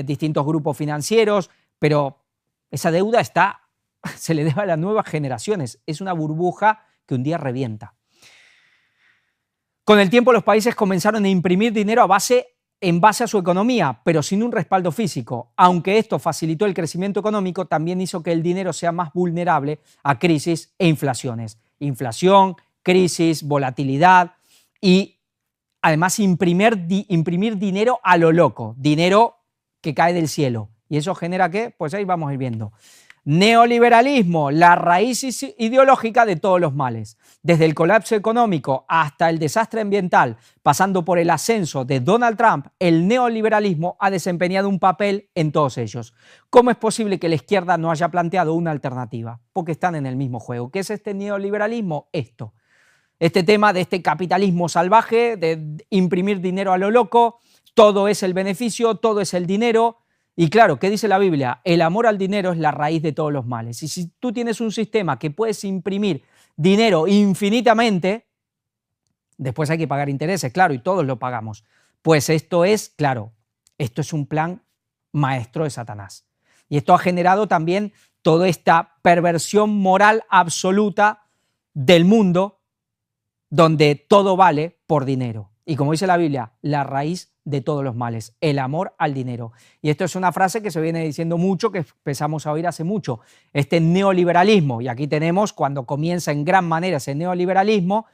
distintos grupos financieros, pero esa deuda se le debe a las nuevas generaciones. Es una burbuja que un día revienta. Con el tiempo los países comenzaron a imprimir dinero en base a su economía, pero sin un respaldo físico. Aunque esto facilitó el crecimiento económico, también hizo que el dinero sea más vulnerable a crisis e inflaciones. Inflación, crisis, volatilidad y además imprimir dinero a lo loco, dinero que cae del cielo. ¿Y eso genera qué? Pues ahí vamos a ir viendo. Neoliberalismo, la raíz ideológica de todos los males. Desde el colapso económico hasta el desastre ambiental, pasando por el ascenso de Donald Trump, el neoliberalismo ha desempeñado un papel en todos ellos. ¿Cómo es posible que la izquierda no haya planteado una alternativa? Porque están en el mismo juego. ¿Qué es este neoliberalismo? Este tema de este capitalismo salvaje, de imprimir dinero a lo loco, todo es el beneficio, todo es el dinero. Y claro, ¿qué dice la Biblia? El amor al dinero es la raíz de todos los males. Y si tú tienes un sistema que puedes imprimir dinero infinitamente, después hay que pagar intereses, claro, y todos lo pagamos. Pues esto es un plan maestro de Satanás. Y esto ha generado también toda esta perversión moral absoluta del mundo, donde todo vale por dinero. Y como dice la Biblia, la raíz de todos los males, el amor al dinero. Y esto es una frase que se viene diciendo mucho, que empezamos a oír hace mucho, este neoliberalismo. Y aquí tenemos, cuando comienza en gran manera ese neoliberalismo,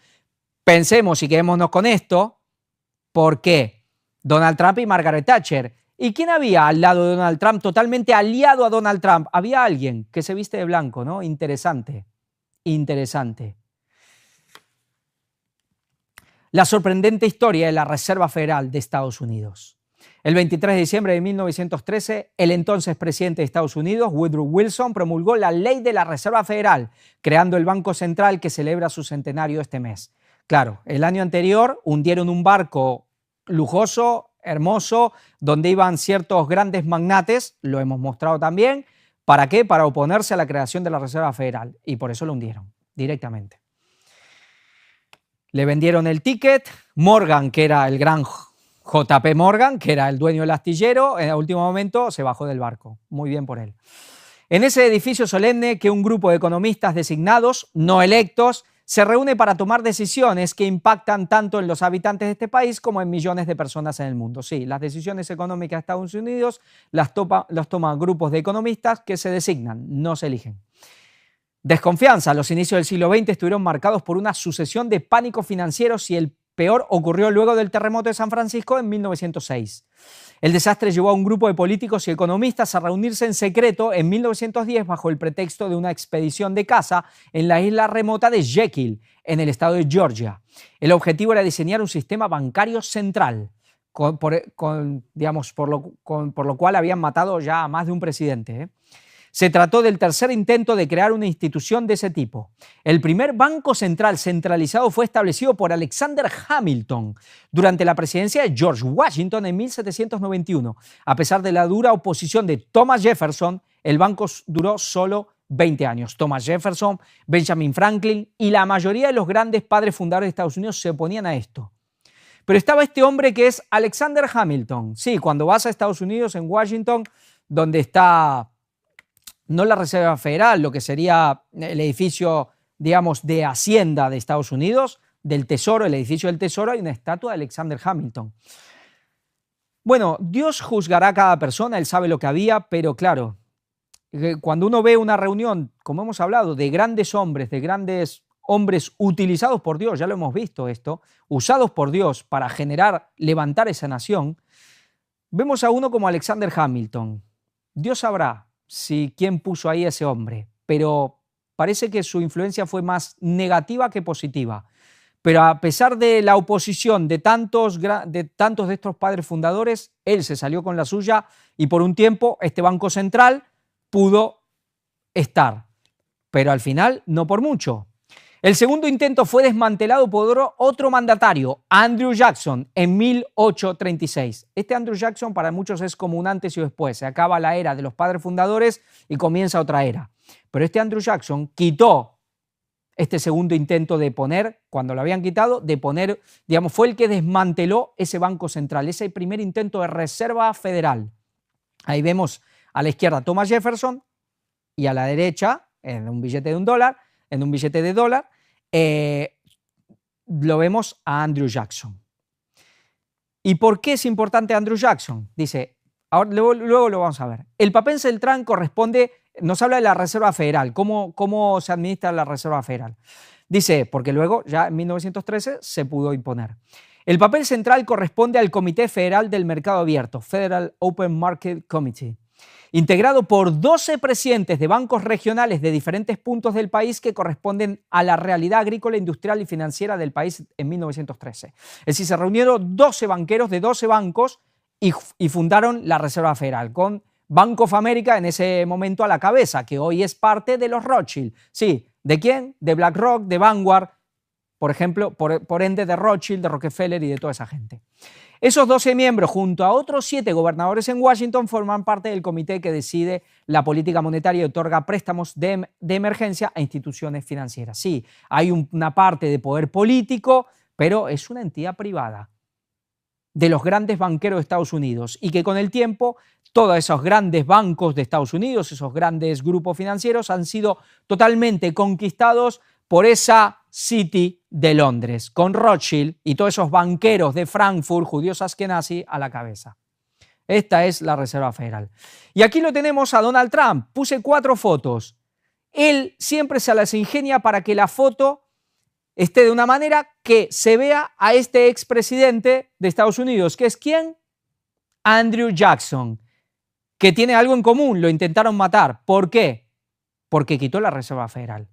pensemos y quedémonos con esto, ¿por qué? Donald Trump y Margaret Thatcher. ¿Y quién había al lado de Donald Trump, totalmente aliado a Donald Trump? Había alguien que se viste de blanco, ¿no? Interesante. La sorprendente historia de la Reserva Federal de Estados Unidos. El 23 de diciembre de 1913, el entonces presidente de Estados Unidos, Woodrow Wilson, promulgó la Ley de la Reserva Federal, creando el Banco Central que celebra su centenario este mes. Claro, el año anterior hundieron un barco lujoso, hermoso, donde iban ciertos grandes magnates, lo hemos mostrado también. ¿Para qué? Para oponerse a la creación de la Reserva Federal, y por eso lo hundieron directamente. Le vendieron el ticket. Morgan, que era el gran JP Morgan, que era el dueño del astillero, en el último momento se bajó del barco. Muy bien por él. En ese edificio solemne que un grupo de economistas designados, no electos, se reúne para tomar decisiones que impactan tanto en los habitantes de este país como en millones de personas en el mundo. Sí, las decisiones económicas de Estados Unidos las toman grupos de economistas que se designan, no se eligen. Desconfianza. Los inicios del siglo XX estuvieron marcados por una sucesión de pánicos financieros y el peor ocurrió luego del terremoto de San Francisco en 1906. El desastre llevó a un grupo de políticos y economistas a reunirse en secreto en 1910 bajo el pretexto de una expedición de caza en la isla remota de Jekyll, en el estado de Georgia. El objetivo era diseñar un sistema bancario central, por lo cual habían matado ya a más de un presidente. Se trató del tercer intento de crear una institución de ese tipo. El primer banco central centralizado fue establecido por Alexander Hamilton durante la presidencia de George Washington en 1791. A pesar de la dura oposición de Thomas Jefferson, el banco duró solo 20 años. Thomas Jefferson, Benjamin Franklin y la mayoría de los grandes padres fundadores de Estados Unidos se oponían a esto. Pero estaba este hombre que es Alexander Hamilton. Sí, cuando vas a Estados Unidos, en Washington, donde está no la Reserva Federal, lo que sería el edificio, digamos, de Hacienda de Estados Unidos, del Tesoro, el edificio del Tesoro, hay una estatua de Alexander Hamilton. Bueno, Dios juzgará a cada persona, Él sabe lo que había, pero claro, cuando uno ve una reunión, como hemos hablado, de grandes hombres utilizados por Dios, ya lo hemos visto esto, usados por Dios para levantar esa nación, vemos a uno como Alexander Hamilton. Dios sabrá quién puso ahí a ese hombre, pero parece que su influencia fue más negativa que positiva. Pero a pesar de la oposición de tantos de estos padres fundadores, él se salió con la suya y por un tiempo este Banco Central pudo estar, pero al final no por mucho. El segundo intento fue desmantelado por otro mandatario, Andrew Jackson, en 1836. Este Andrew Jackson para muchos es como un antes y después. Se acaba la era de los padres fundadores y comienza otra era. Pero este Andrew Jackson quitó este segundo intento de poner, cuando lo habían quitado, fue el que desmanteló ese Banco Central, ese primer intento de Reserva Federal. Ahí vemos a la izquierda Thomas Jefferson y a la derecha, en un billete de $1, lo vemos a Andrew Jackson. ¿Y por qué es importante Andrew Jackson? Dice, luego lo vamos a ver. El papel central nos habla de la Reserva Federal, cómo se administra la Reserva Federal. Dice, porque luego ya en 1913 se pudo imponer. El papel central corresponde al Comité Federal del Mercado Abierto, Federal Open Market Committee, integrado por 12 presidentes de bancos regionales de diferentes puntos del país que corresponden a la realidad agrícola, industrial y financiera del país en 1913. Es decir, se reunieron 12 banqueros de 12 bancos y fundaron la Reserva Federal, con Bank of America en ese momento a la cabeza, que hoy es parte de los Rothschild. Sí, ¿de quién? De BlackRock, de Vanguard, por ejemplo, por ende de Rothschild, de Rockefeller y de toda esa gente. Esos 12 miembros, junto a otros 7 gobernadores en Washington, forman parte del comité que decide la política monetaria y otorga préstamos de emergencia a instituciones financieras. Sí, hay una parte de poder político, pero es una entidad privada de los grandes banqueros de Estados Unidos y que con el tiempo todos esos grandes bancos de Estados Unidos, esos grandes grupos financieros han sido totalmente conquistados por esa City de Londres, con Rothschild y todos esos banqueros de Frankfurt, judíos askenazi, a la cabeza. Esta es la Reserva Federal. Y aquí lo tenemos a Donald Trump. Puse 4 fotos. Él siempre se las ingenia para que la foto esté de una manera que se vea a este expresidente de Estados Unidos, que es ¿quién? Andrew Jackson, que tiene algo en común, lo intentaron matar. ¿Por qué? Porque quitó la Reserva Federal.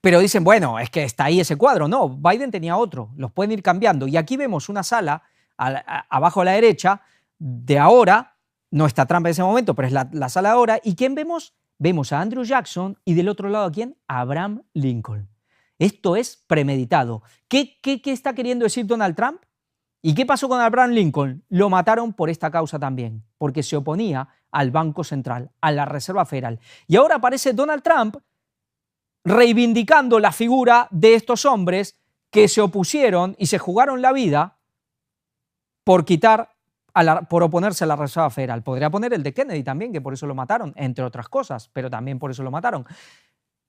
Pero dicen, bueno, es que está ahí ese cuadro. No, Biden tenía otro, los pueden ir cambiando. Y aquí vemos una sala, abajo a la derecha, de ahora, no está Trump en ese momento, pero es la sala de ahora. ¿Y quién vemos? Vemos a Andrew Jackson y del otro lado, ¿a quién? A Abraham Lincoln. Esto es premeditado. ¿Qué está queriendo decir Donald Trump? ¿Y qué pasó con Abraham Lincoln? Lo mataron por esta causa también, porque se oponía al Banco Central, a la Reserva Federal. Y ahora aparece Donald Trump reivindicando la figura de estos hombres que se opusieron y se jugaron la vida por por oponerse a la Reserva Federal. Podría poner el de Kennedy también, que por eso lo mataron, entre otras cosas, pero también por eso lo mataron.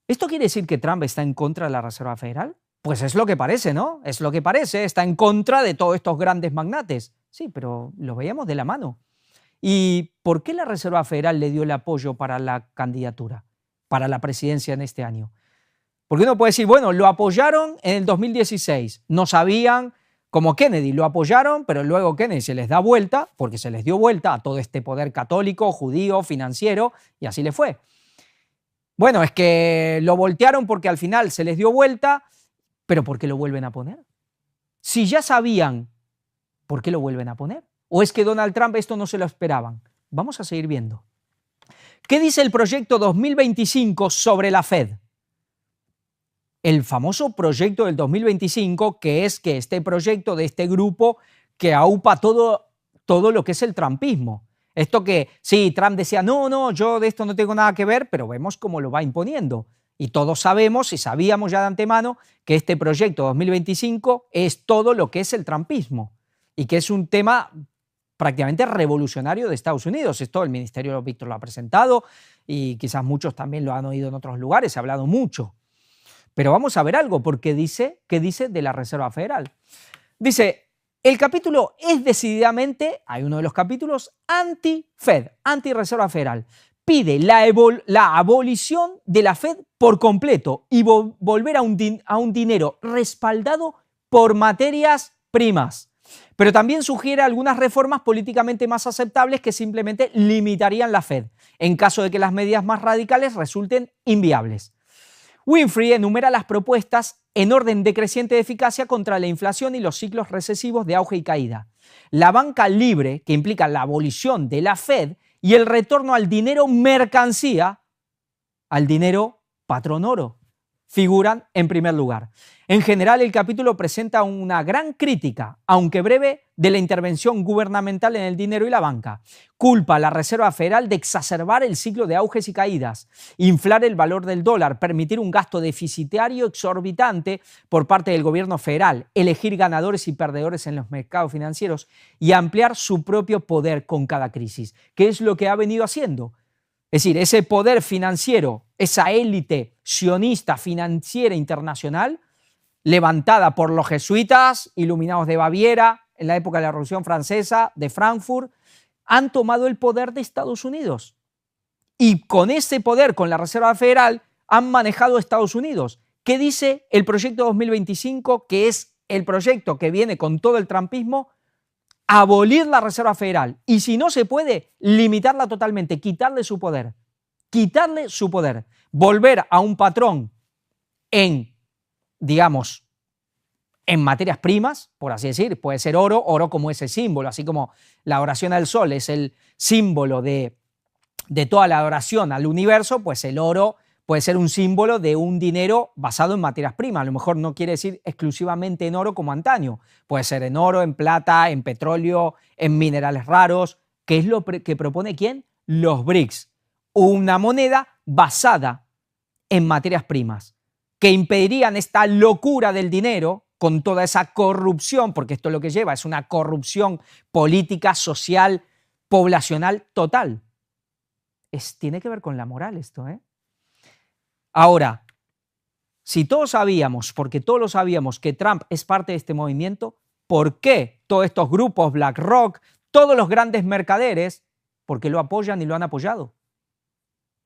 ¿Esto quiere decir que Trump está en contra de la Reserva Federal? Pues es lo que parece, ¿no? Es lo que parece, está en contra de todos estos grandes magnates. Sí, pero lo veíamos de la mano. ¿Y por qué la Reserva Federal le dio el apoyo para la candidatura, para la presidencia en este año? Porque uno puede decir, bueno, lo apoyaron en el 2016, no sabían, como Kennedy, lo apoyaron, pero luego Kennedy se les da vuelta, porque se les dio vuelta a todo este poder católico, judío, financiero, y así le fue. Bueno, es que lo voltearon porque al final se les dio vuelta, pero ¿por qué lo vuelven a poner? Si ya sabían, ¿por qué lo vuelven a poner? ¿O es que Donald Trump esto no se lo esperaban? Vamos a seguir viendo. ¿Qué dice el proyecto 2025 sobre la Fed? El famoso proyecto del 2025, que es que este proyecto de este grupo que aupa todo lo que es el trumpismo. Esto que, sí, Trump decía, no, yo de esto no tengo nada que ver, pero vemos cómo lo va imponiendo. Y todos sabemos y sabíamos ya de antemano que este proyecto 2025 es todo lo que es el trumpismo y que es un tema prácticamente revolucionario de Estados Unidos. Esto el Ministerio Víctor lo ha presentado y quizás muchos también lo han oído en otros lugares, se ha hablado mucho. Pero vamos a ver algo, porque ¿qué dice de la Reserva Federal? Dice, el capítulo es decididamente, hay uno de los capítulos, anti-Fed, anti-Reserva Federal. Pide la abolición de la Fed por completo y volver a un dinero respaldado por materias primas. Pero también sugiere algunas reformas políticamente más aceptables que simplemente limitarían la Fed, en caso de que las medidas más radicales resulten inviables. Winfrey enumera las propuestas en orden decreciente de eficacia contra la inflación y los ciclos recesivos de auge y caída. La banca libre, que implica la abolición de la Fed, y el retorno al dinero mercancía, al dinero patrón oro, figuran en primer lugar. En general, el capítulo presenta una gran crítica, aunque breve, de la intervención gubernamental en el dinero y la banca. Culpa a la Reserva Federal de exacerbar el ciclo de auges y caídas, inflar el valor del dólar, permitir un gasto deficitario exorbitante por parte del gobierno federal, elegir ganadores y perdedores en los mercados financieros y ampliar su propio poder con cada crisis. ¿Qué es lo que ha venido haciendo? Es decir, ese poder financiero, esa élite sionista financiera internacional, levantada por los jesuitas, iluminados de Baviera, en la época de la Revolución Francesa, de Frankfurt, han tomado el poder de Estados Unidos. Y con ese poder, con la Reserva Federal, han manejado Estados Unidos. ¿Qué dice el proyecto 2025, que es el proyecto que viene con todo el trumpismo? Abolir la Reserva Federal. Y si no se puede, limitarla totalmente, quitarle su poder. Quitarle su poder. Volver a un patrón digamos, en materias primas, por así decir, puede ser oro como ese símbolo, así como la oración al sol es el símbolo de toda la adoración al universo, pues el oro puede ser un símbolo de un dinero basado en materias primas. A lo mejor no quiere decir exclusivamente en oro como antaño, puede ser en oro, en plata, en petróleo, en minerales raros, que es lo que propone ¿quién? Los BRICS, una moneda basada en materias primas, que impedirían esta locura del dinero con toda esa corrupción, porque esto es lo que lleva, es una corrupción política, social, poblacional total. Tiene que ver con la moral esto, ¿eh? Ahora, si todos sabíamos, porque todos lo sabíamos, que Trump es parte de este movimiento, ¿por qué todos estos grupos, BlackRock, todos los grandes mercaderes, por qué lo apoyan y lo han apoyado?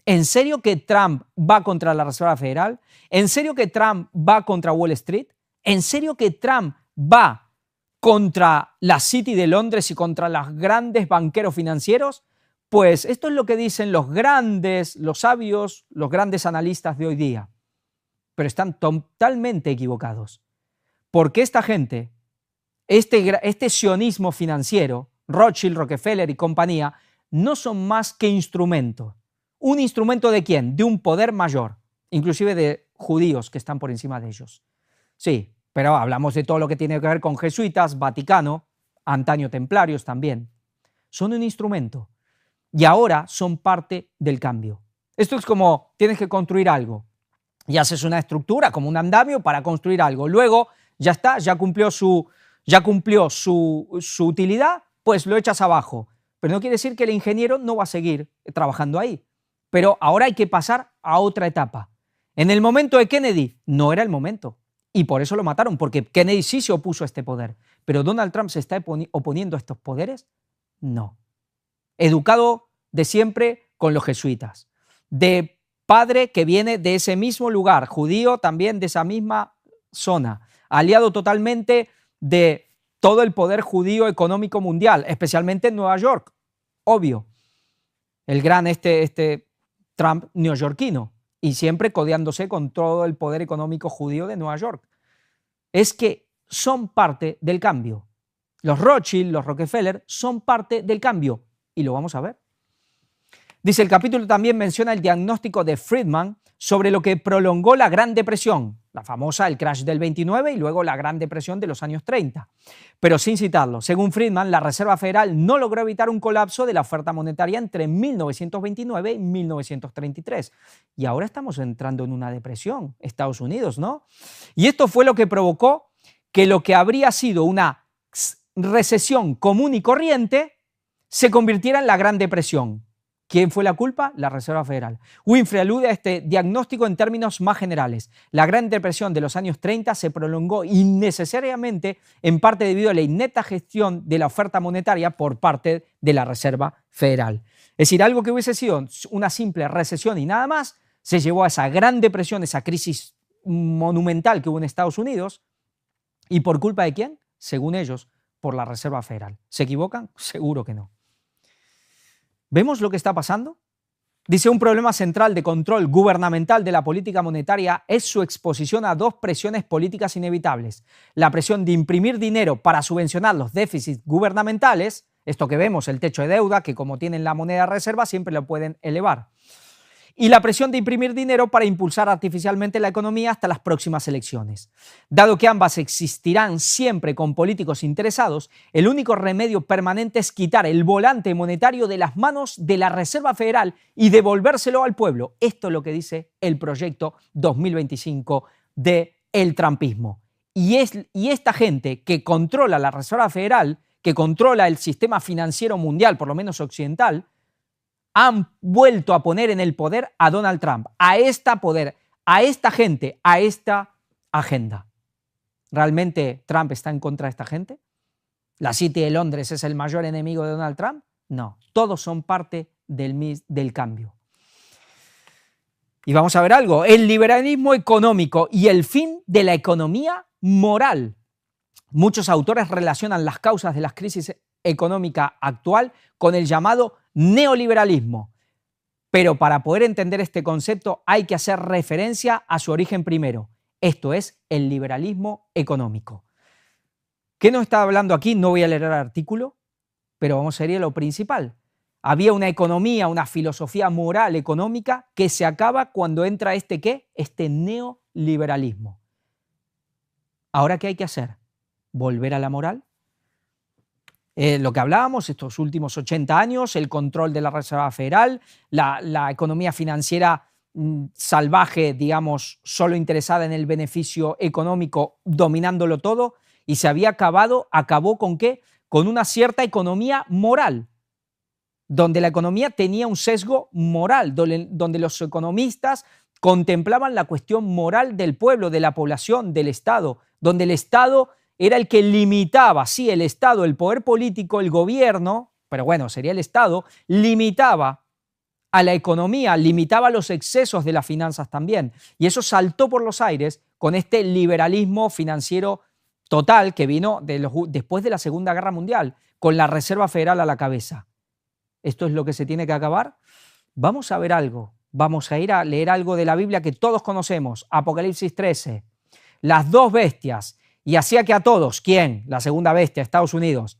¿En serio que Trump va contra la Reserva Federal? ¿En serio que Trump va contra Wall Street? ¿En serio que Trump va contra la City de Londres y contra los grandes banqueros financieros? Pues esto es lo que dicen los grandes, los sabios, los grandes analistas de hoy día. Pero están totalmente equivocados. Porque esta gente, este sionismo financiero, Rothschild, Rockefeller y compañía, no son más que instrumentos. ¿Un instrumento de quién? De un poder mayor, inclusive de judíos que están por encima de ellos. Sí, pero hablamos de todo lo que tiene que ver con jesuitas, Vaticano, antaño templarios también. Son un instrumento y ahora son parte del cambio. Esto es como tienes que construir algo y haces una estructura como un andamio para construir algo. Luego ya está, ya cumplió su ya cumplió su utilidad, pues lo echas abajo. Pero no quiere decir que el ingeniero no va a seguir trabajando ahí. Pero ahora hay que pasar a otra etapa. En el momento de Kennedy no era el momento y por eso lo mataron, porque Kennedy sí se opuso a este poder. Pero Donald Trump se está oponiendo a estos poderes, no. Educado de siempre con los jesuitas, de padre que viene de ese mismo lugar, judío también de esa misma zona, aliado totalmente de todo el poder judío económico mundial, especialmente en Nueva York, obvio. El gran Trump neoyorquino y siempre codeándose con todo el poder económico judío de Nueva York. Es que son parte del cambio. Los Rothschild, los Rockefeller son parte del cambio y lo vamos a ver. Dice, el capítulo también menciona el diagnóstico de Friedman sobre lo que prolongó la Gran Depresión, la famosa, el crash del 29 y luego la Gran Depresión de los años 30. Pero sin citarlo, según Friedman, la Reserva Federal no logró evitar un colapso de la oferta monetaria entre 1929 y 1933. Y ahora estamos entrando en una depresión, Estados Unidos, ¿no? Y esto fue lo que provocó que lo que habría sido una recesión común y corriente se convirtiera en la Gran Depresión. ¿Quién fue la culpa? La Reserva Federal. Winfrey alude a este diagnóstico en términos más generales. La Gran Depresión de los años 30 se prolongó innecesariamente, en parte debido a la inepta gestión de la oferta monetaria por parte de la Reserva Federal. Es decir, algo que hubiese sido una simple recesión y nada más, se llevó a esa Gran Depresión, esa crisis monumental que hubo en Estados Unidos. ¿Y por culpa de quién? Según ellos, por la Reserva Federal. ¿Se equivocan? Seguro que no. ¿Vemos lo que está pasando? Dice, un problema central de control gubernamental de la política monetaria es su exposición a dos presiones políticas inevitables. La presión de imprimir dinero para subvencionar los déficits gubernamentales, esto que vemos, el techo de deuda, que como tienen la moneda de reserva siempre lo pueden elevar. Y la presión de imprimir dinero para impulsar artificialmente la economía hasta las próximas elecciones. Dado que ambas existirán siempre con políticos interesados, el único remedio permanente es quitar el volante monetario de las manos de la Reserva Federal y devolvérselo al pueblo. Esto es lo que dice el proyecto 2025 del trumpismo. Y esta gente que controla la Reserva Federal, que controla el sistema financiero mundial, por lo menos occidental, han vuelto a poner en el poder a Donald Trump, a esta gente, a esta agenda. ¿Realmente Trump está en contra de esta gente? ¿La City de Londres es el mayor enemigo de Donald Trump? No, todos son parte del cambio. Y vamos a ver algo, el liberalismo económico y el fin de la economía moral. Muchos autores relacionan las causas de la crisis económica actual con el llamado neoliberalismo. Pero para poder entender este concepto hay que hacer referencia a su origen primero. Esto es el liberalismo económico. ¿Qué nos está hablando aquí? No voy a leer el artículo, pero vamos a ir a lo principal. Había una economía, una filosofía moral económica que se acaba cuando entra ¿qué? Este neoliberalismo. ¿Ahora qué hay que hacer? ¿Volver a la moral? Lo que hablábamos estos últimos 80 años, el control de la Reserva Federal, la economía financiera salvaje, digamos, solo interesada en el beneficio económico, dominándolo todo, y se había acabó ¿con qué? Con una cierta economía moral, donde la economía tenía un sesgo moral, donde los economistas contemplaban la cuestión moral del pueblo, de la población, del Estado, donde el Estado era el que limitaba, sí, el Estado, el poder político, el gobierno, pero bueno, sería el Estado, limitaba a la economía, limitaba los excesos de las finanzas también. Y eso saltó por los aires con este liberalismo financiero total que vino después de la Segunda Guerra Mundial, con la Reserva Federal a la cabeza. ¿Esto es lo que se tiene que acabar? Vamos a ver algo, vamos a ir a leer algo de la Biblia que todos conocemos, Apocalipsis 13, las dos bestias. Y hacía que a todos, ¿quién? La segunda bestia, Estados Unidos,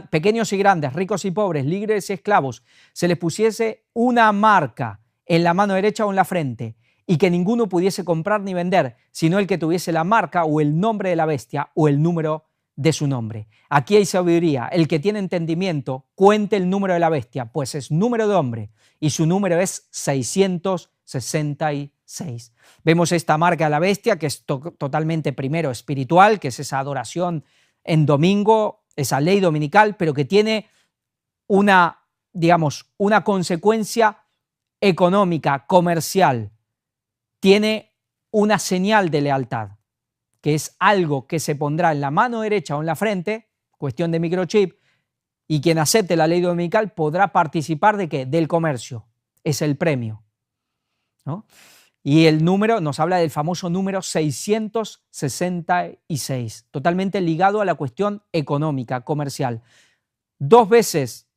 pequeños y grandes, ricos y pobres, libres y esclavos, se les pusiese una marca en la mano derecha o en la frente, y que ninguno pudiese comprar ni vender, sino el que tuviese la marca o el nombre de la bestia o el número de su nombre. Aquí hay sabiduría. El que tiene entendimiento, cuente el número de la bestia, pues es número de hombre, y su número es 666. Vemos esta marca de la bestia, que es totalmente primero espiritual, que es esa adoración en domingo, esa ley dominical, pero que tiene una, digamos, una consecuencia económica, comercial, tiene una señal de lealtad, que es algo que se pondrá en la mano derecha o en la frente, cuestión de microchip, y quien acepte la ley dominical podrá participar ¿de qué? Del comercio, es el premio, ¿no? Y el número nos habla del famoso número 666, totalmente ligado a la cuestión económica, comercial. 2 veces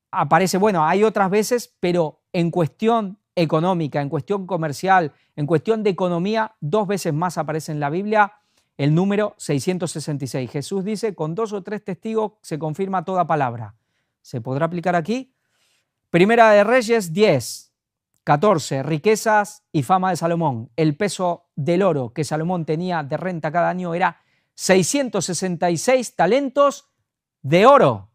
aparece, bueno, hay otras veces, pero en cuestión económica, en cuestión comercial, en cuestión de economía, 2 veces más aparece en la Biblia el número 666. Jesús dice, con 2 o 3 testigos se confirma toda palabra. ¿Se podrá aplicar aquí? Primera de Reyes 10. 14, riquezas y fama de Salomón. El peso del oro que Salomón tenía de renta cada año era 666 talentos de oro.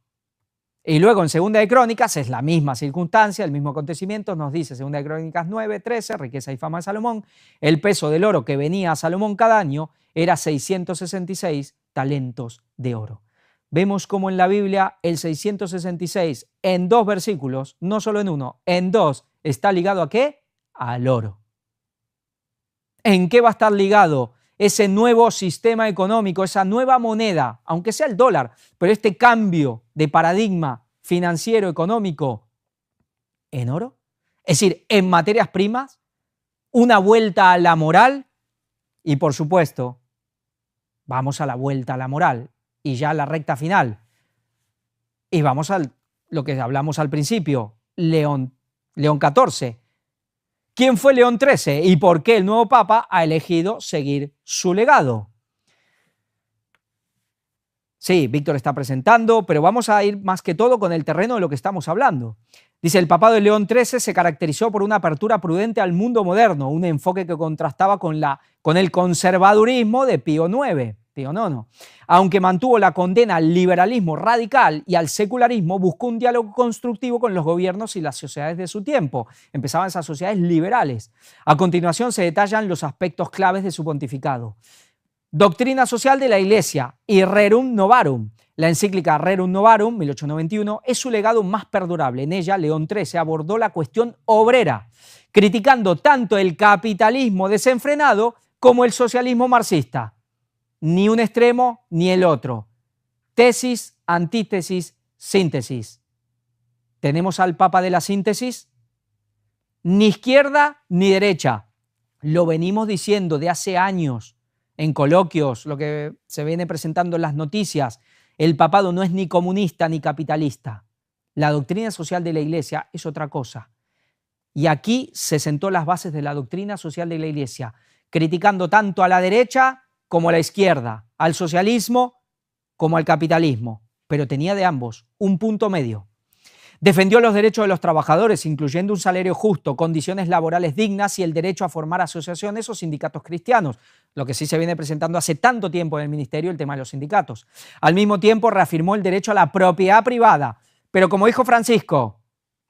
Y luego en Segunda de Crónicas es la misma circunstancia, el mismo acontecimiento, nos dice Segunda de Crónicas 9, 13, riqueza y fama de Salomón. El peso del oro que venía a Salomón cada año era 666 talentos de oro. Vemos cómo en la Biblia el 666 en 2 versículos, no solo en 1, en 2, está ligado ¿a qué? Al oro. ¿En qué va a estar ligado ese nuevo sistema económico, esa nueva moneda, aunque sea el dólar, pero este cambio de paradigma financiero económico en oro? Es decir, en materias primas, una vuelta a la moral y, por supuesto, vamos a la vuelta a la moral y ya a la recta final. Y vamos a lo que hablamos al principio, León XIV. ¿Quién fue León XIII y por qué el nuevo Papa ha elegido seguir su legado? Sí, Víctor está presentando, pero vamos a ir más que todo con el terreno de lo que estamos hablando. Dice, el papado de León XIII se caracterizó por una apertura prudente al mundo moderno, un enfoque que contrastaba con el conservadurismo de Pío IX. Aunque mantuvo la condena al liberalismo radical y al secularismo, buscó un diálogo constructivo con los gobiernos y las sociedades de su tiempo. Empezaban esas sociedades liberales. A continuación se detallan los aspectos claves de su pontificado. Doctrina social de la Iglesia y Rerum Novarum. La encíclica Rerum Novarum, 1891, es su legado más perdurable. En ella, León XIII abordó la cuestión obrera, criticando tanto el capitalismo desenfrenado como el socialismo marxista. Ni un extremo ni el otro. Tesis, antítesis, síntesis. ¿Tenemos al Papa de la síntesis? Ni izquierda ni derecha. Lo venimos diciendo de hace años en coloquios, lo que se viene presentando en las noticias. El papado no es ni comunista ni capitalista. La doctrina social de la Iglesia es otra cosa. Y aquí se sentó las bases de la doctrina social de la Iglesia, criticando tanto a la derecha como a la izquierda, al socialismo como al capitalismo, pero tenía de ambos un punto medio. Defendió los derechos de los trabajadores, incluyendo un salario justo, condiciones laborales dignas y el derecho a formar asociaciones o sindicatos cristianos, lo que sí se viene presentando hace tanto tiempo en el ministerio, el tema de los sindicatos. Al mismo tiempo reafirmó el derecho a la propiedad privada, pero como dijo Francisco,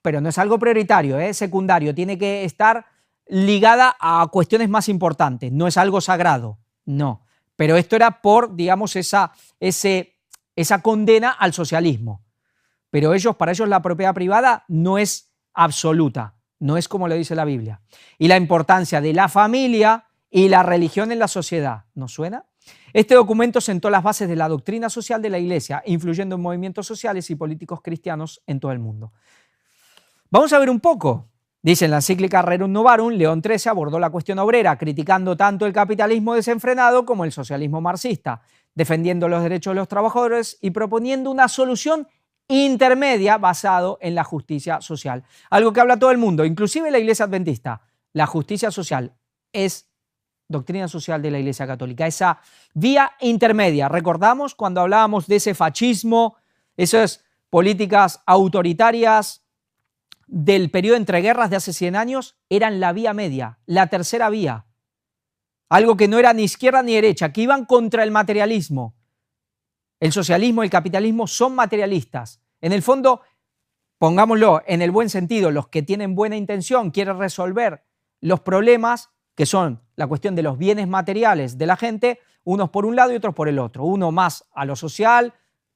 pero no es algo prioritario, es secundario, tiene que estar ligada a cuestiones más importantes, no es algo sagrado, no. Pero esto era por, digamos, esa condena al socialismo. Pero para ellos la propiedad privada no es absoluta, no es como lo dice la Biblia. Y la importancia de la familia y la religión en la sociedad, ¿nos suena? Este documento sentó las bases de la doctrina social de la Iglesia, influyendo en movimientos sociales y políticos cristianos en todo el mundo. Vamos a ver un poco. Dice en la encíclica Rerum Novarum, León XIII abordó la cuestión obrera, criticando tanto el capitalismo desenfrenado como el socialismo marxista, defendiendo los derechos de los trabajadores y proponiendo una solución intermedia basado en la justicia social. Algo que habla todo el mundo, inclusive la Iglesia Adventista. La justicia social es doctrina social de la Iglesia Católica, esa vía intermedia. Recordamos cuando hablábamos de ese fascismo, esas políticas autoritarias del periodo entre guerras de hace 100 años, eran la vía media, la tercera vía. Algo que no era ni izquierda ni derecha, que iban contra el materialismo. El socialismo y el capitalismo son materialistas. En el fondo, pongámoslo en el buen sentido, los que tienen buena intención quieren resolver los problemas, que son la cuestión de los bienes materiales de la gente, unos por un lado y otros por el otro. Uno más a lo social,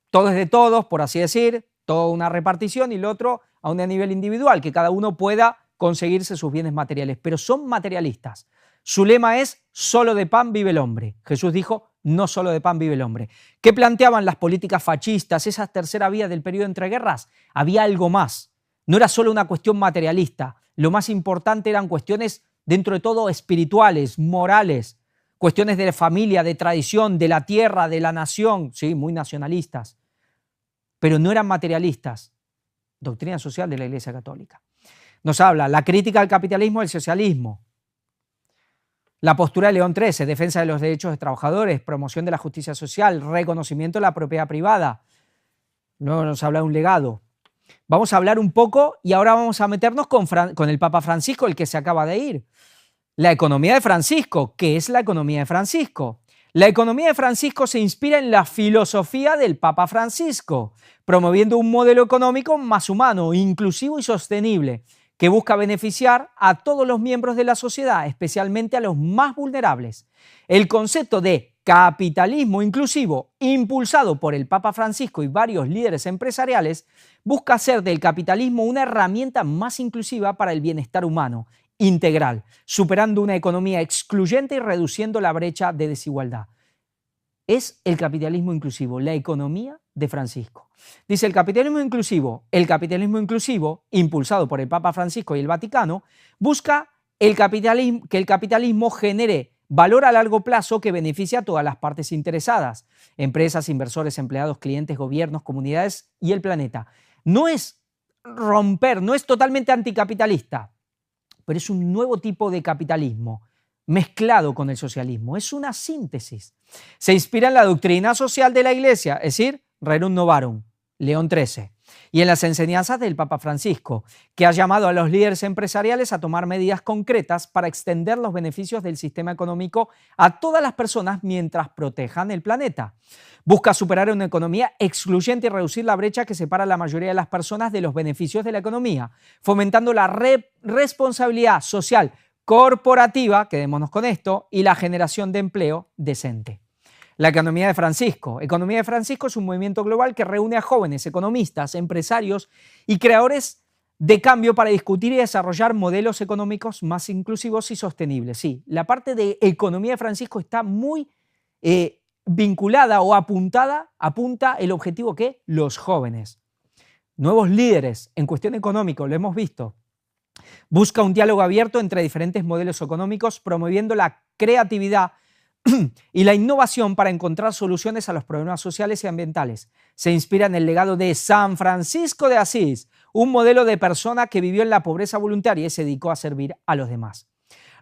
todo es de todos, por así decir, toda una repartición, y el otro a un nivel individual, que cada uno pueda conseguirse sus bienes materiales. Pero son materialistas. Su lema es: solo de pan vive el hombre. Jesús dijo: no solo de pan vive el hombre. ¿Qué planteaban las políticas fascistas, esas tercera vía del periodo entre guerras? Había algo más. No era solo una cuestión materialista. Lo más importante eran cuestiones, dentro de todo, espirituales, morales, cuestiones de familia, de tradición, de la tierra, de la nación. Sí, muy nacionalistas. Pero no eran materialistas. Doctrina social de la Iglesia Católica. Nos habla la crítica al capitalismo y al socialismo. La postura de León XIII, defensa de los derechos de trabajadores, promoción de la justicia social, reconocimiento de la propiedad privada. Luego nos habla de un legado. Vamos a hablar un poco y ahora vamos a meternos con el Papa Francisco, el que se acaba de ir. La economía de Francisco. ¿Qué es la economía de Francisco? La economía de Francisco se inspira en la filosofía del Papa Francisco, promoviendo un modelo económico más humano, inclusivo y sostenible, que busca beneficiar a todos los miembros de la sociedad, especialmente a los más vulnerables. El concepto de capitalismo inclusivo, impulsado por el Papa Francisco y varios líderes empresariales, busca hacer del capitalismo una herramienta más inclusiva para el bienestar humano, integral, superando una economía excluyente y reduciendo la brecha de desigualdad. Es el capitalismo inclusivo, la economía de Francisco. Dice el capitalismo inclusivo, impulsado por el Papa Francisco y el Vaticano, busca que el capitalismo genere valor a largo plazo que beneficie a todas las partes interesadas: empresas, inversores, empleados, clientes, gobiernos, comunidades y el planeta. No es romper, no es totalmente anticapitalista, pero es un nuevo tipo de capitalismo mezclado con el socialismo. Es una síntesis. Se inspira en la doctrina social de la Iglesia, es decir, Rerum Novarum, León XIII, y en las enseñanzas del Papa Francisco, que ha llamado a los líderes empresariales a tomar medidas concretas para extender los beneficios del sistema económico a todas las personas mientras protejan el planeta. Busca superar una economía excluyente y reducir la brecha que separa a la mayoría de las personas de los beneficios de la economía, fomentando la responsabilidad social corporativa, quedémonos con esto, y la generación de empleo decente. La economía de Francisco. Economía de Francisco es un movimiento global que reúne a jóvenes economistas, empresarios y creadores de cambio para discutir y desarrollar modelos económicos más inclusivos y sostenibles. Sí, la parte de economía de Francisco está muy vinculada o apunta el objetivo que los jóvenes, nuevos líderes en cuestión económica, lo hemos visto. Busca un diálogo abierto entre diferentes modelos económicos, promoviendo la creatividad y la innovación para encontrar soluciones a los problemas sociales y ambientales. Se inspira en el legado de San Francisco de Asís, un modelo de persona que vivió en la pobreza voluntaria y se dedicó a servir a los demás.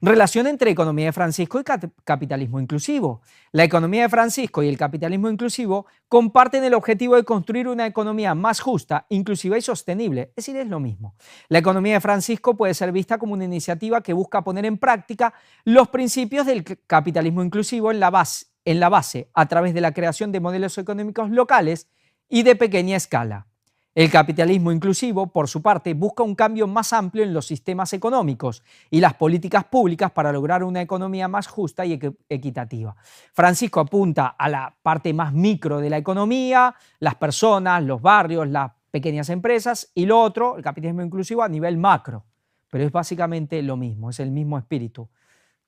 Relación entre economía de Francisco y capitalismo inclusivo. La economía de Francisco y el capitalismo inclusivo comparten el objetivo de construir una economía más justa, inclusiva y sostenible. Es decir, es lo mismo. La economía de Francisco puede ser vista como una iniciativa que busca poner en práctica los principios del capitalismo inclusivo en la base a través de la creación de modelos económicos locales y de pequeña escala. El capitalismo inclusivo, por su parte, busca un cambio más amplio en los sistemas económicos y las políticas públicas para lograr una economía más justa y equitativa. Francisco apunta a la parte más micro de la economía, las personas, los barrios, las pequeñas empresas, y lo otro, el capitalismo inclusivo, a nivel macro. Pero es básicamente lo mismo, es el mismo espíritu.